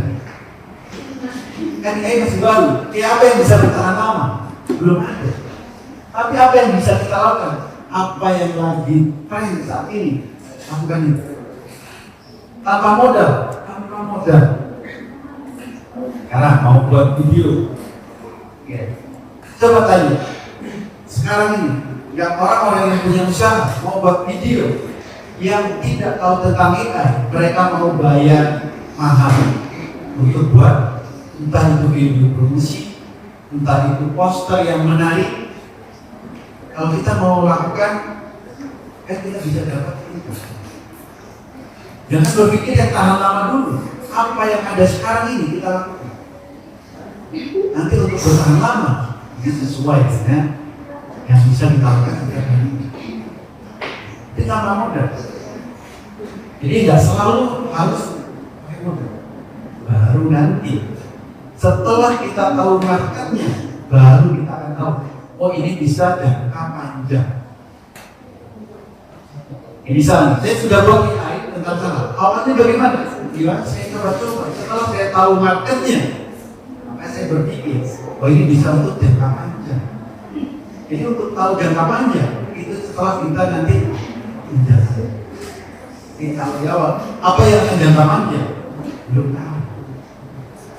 Kan AI masih baru. Apa yang bisa bertahan lama? Belum ada. Tapi apa yang bisa kita lakukan? Apa yang lagi tren saat ini? Lakukan itu. Tanpa modal. Sekarang mau buat video. Ya. Coba tanya. Sekarang ini, yang orang-orang yang punya usaha mau buat video yang tidak tahu tentang AI, mereka mau bayar mahal untuk buat entah itu video promosi, entah itu poster yang menarik. Kalau kita mau lakukan, kita bisa dapat itu. Jangan berpikir yang tahan lama dulu. Apa yang ada sekarang ini kita lakukan. Nanti untuk bertahan lama, ini sesuai dengan yang bisa kita lakukan setiap hari ini. Kita tambah modal. Jadi nggak selalu harus pakai modal. Baru nanti setelah kita tahu marketnya, baru kita akan tahu, oh ini bisa jangka panjang. Ini misalnya, saya sudah buat AI tentang sana. Awalnya bagaimana? Ya, saya coba-coba. Setelah saya tahu marketnya, maka saya berpikir, oh ini bisa untuk jangka panjang. Jadi untuk tahu jangka panjang, itu setelah kita nanti menjelajahi. Kita jawab, apa yang akan jangka panjang? Belum tahu.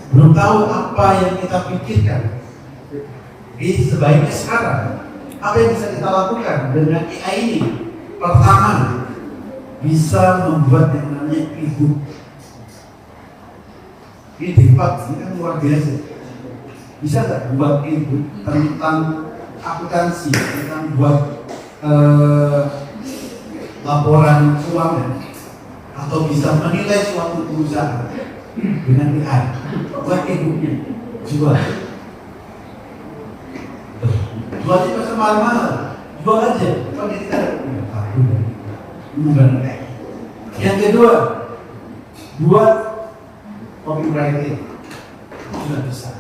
Belum tahu apa yang kita pikirkan. Jadi sebaiknya sekarang, apa yang bisa kita lakukan dengan AI ini? Pertama, bisa membuat yang namanya e-book. Ini debat, ini kan luar biasa. Bisa nggak buat e-book tentang akuntansi, tentang buat laporan keuangan, atau bisa menilai suatu perusahaan dengan AI? Buat e-booknya, jual. Jualnya masa mahal-mahal, jual aja. Kalau dia tidak ada, yang kedua, buat copywriting, sudah bisa.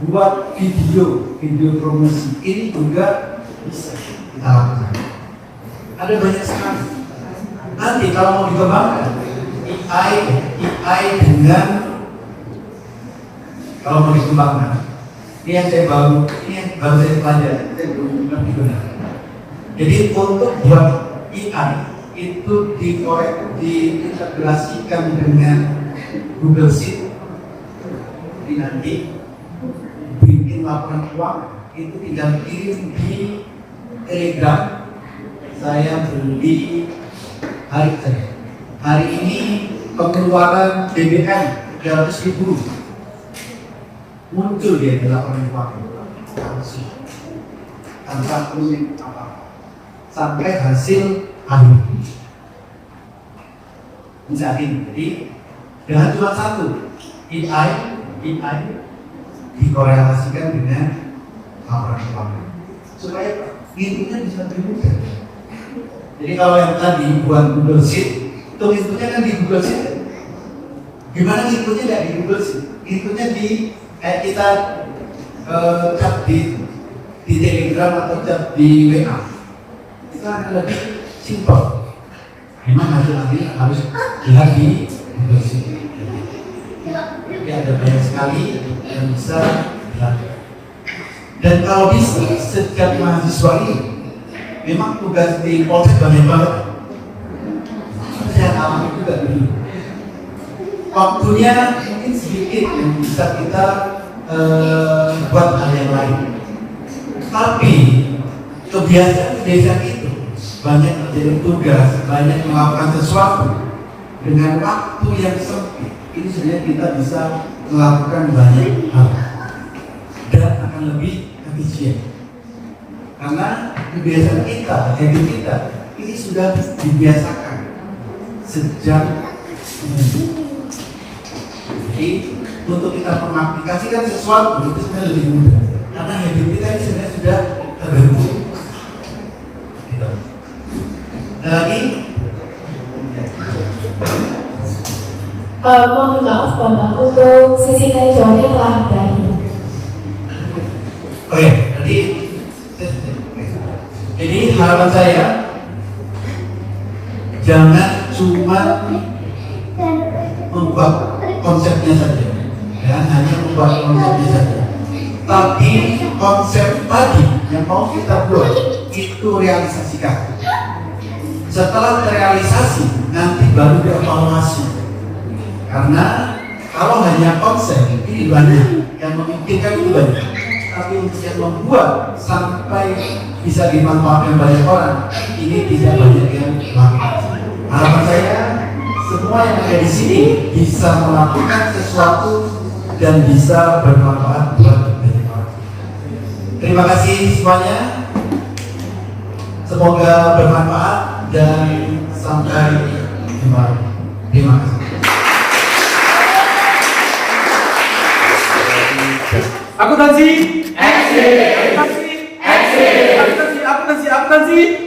Buat video promosi, ini juga bisa kita lakukan. Ada banyak sekali. Nanti kalau mau dikembangkan, AI dengan kalau mau dikembangkan, ini yang baru saya pelajari, saya belum ngerti benar. Jadi untuk buat AI itu diintegrasikan dengan Google Sheet. Jadi nanti bikin laporan keuangan itu tinggal kirim di Telegram. Saya beli hari ini pengeluaran BBM 300.000 muncul dia di laporan keuangan tanpa kulit apa sampai hasil akhir. Misalnya, jadi dengan cuma satu AI dikorelasikan dengan laporan keuangan supaya intinya bisa lebih mudah. Jadi kalau yang tadi buat Google Sheet, itu intinya kan di Google Sheet. Gimana intinya nggak di Google Sheet? Intinya di kita chat di Telegram atau chat di WA. Itu akan lebih simpel. Memang hasil-hasil harus lihat di Google Sheet. Jadi ada banyak sekali yang bisa dilakukan. Dan kalau bisa setiap mahasiswa ini memang tugas di Polsek banyak banget. Saya alami juga dulu. Waktunya mungkin sedikit yang bisa kita buat hal yang lain. Tapi kebiasaan itu banyak menjadi tugas, banyak melakukan sesuatu dengan waktu yang sempit. Ini sebenarnya kita bisa melakukan banyak hal dan akan lebih efisien. Karena kebiasaan kita, habit kita, ini sudah dibiasakan sejak jadi untuk kita mengaplikasikan sesuatu itu sebenarnya lebih mudah. Karena habit kita ini sebenarnya sudah terbentuk. Gitu. Lagi? Mohon maaf Bapak, untuk sesi tanya jawabnya telah berakhir. Oke, jadi harapan saya, jangan cuma membuat konsepnya saja, ya, hanya membuat konsepnya saja. Tapi konsep tadi yang mau kita buat itu realisasikan. Setelah terrealisasi, nanti baru dievaluasi. Karena kalau hanya konsep ini banyak, yang memikirkan itu banyak. Tapi untuk yang membuat sampai bisa dimanfaatkan banyak orang, ini tidak banyak yang melakukan. Harapan saya, semua yang ada di sini bisa melakukan sesuatu dan bisa bermanfaat buat banyak orang. Terima kasih semuanya. Semoga bermanfaat dan sampai jumpa. Terima kasih. Akuntansi. Akuntansi. Akuntansi. Akuntansi.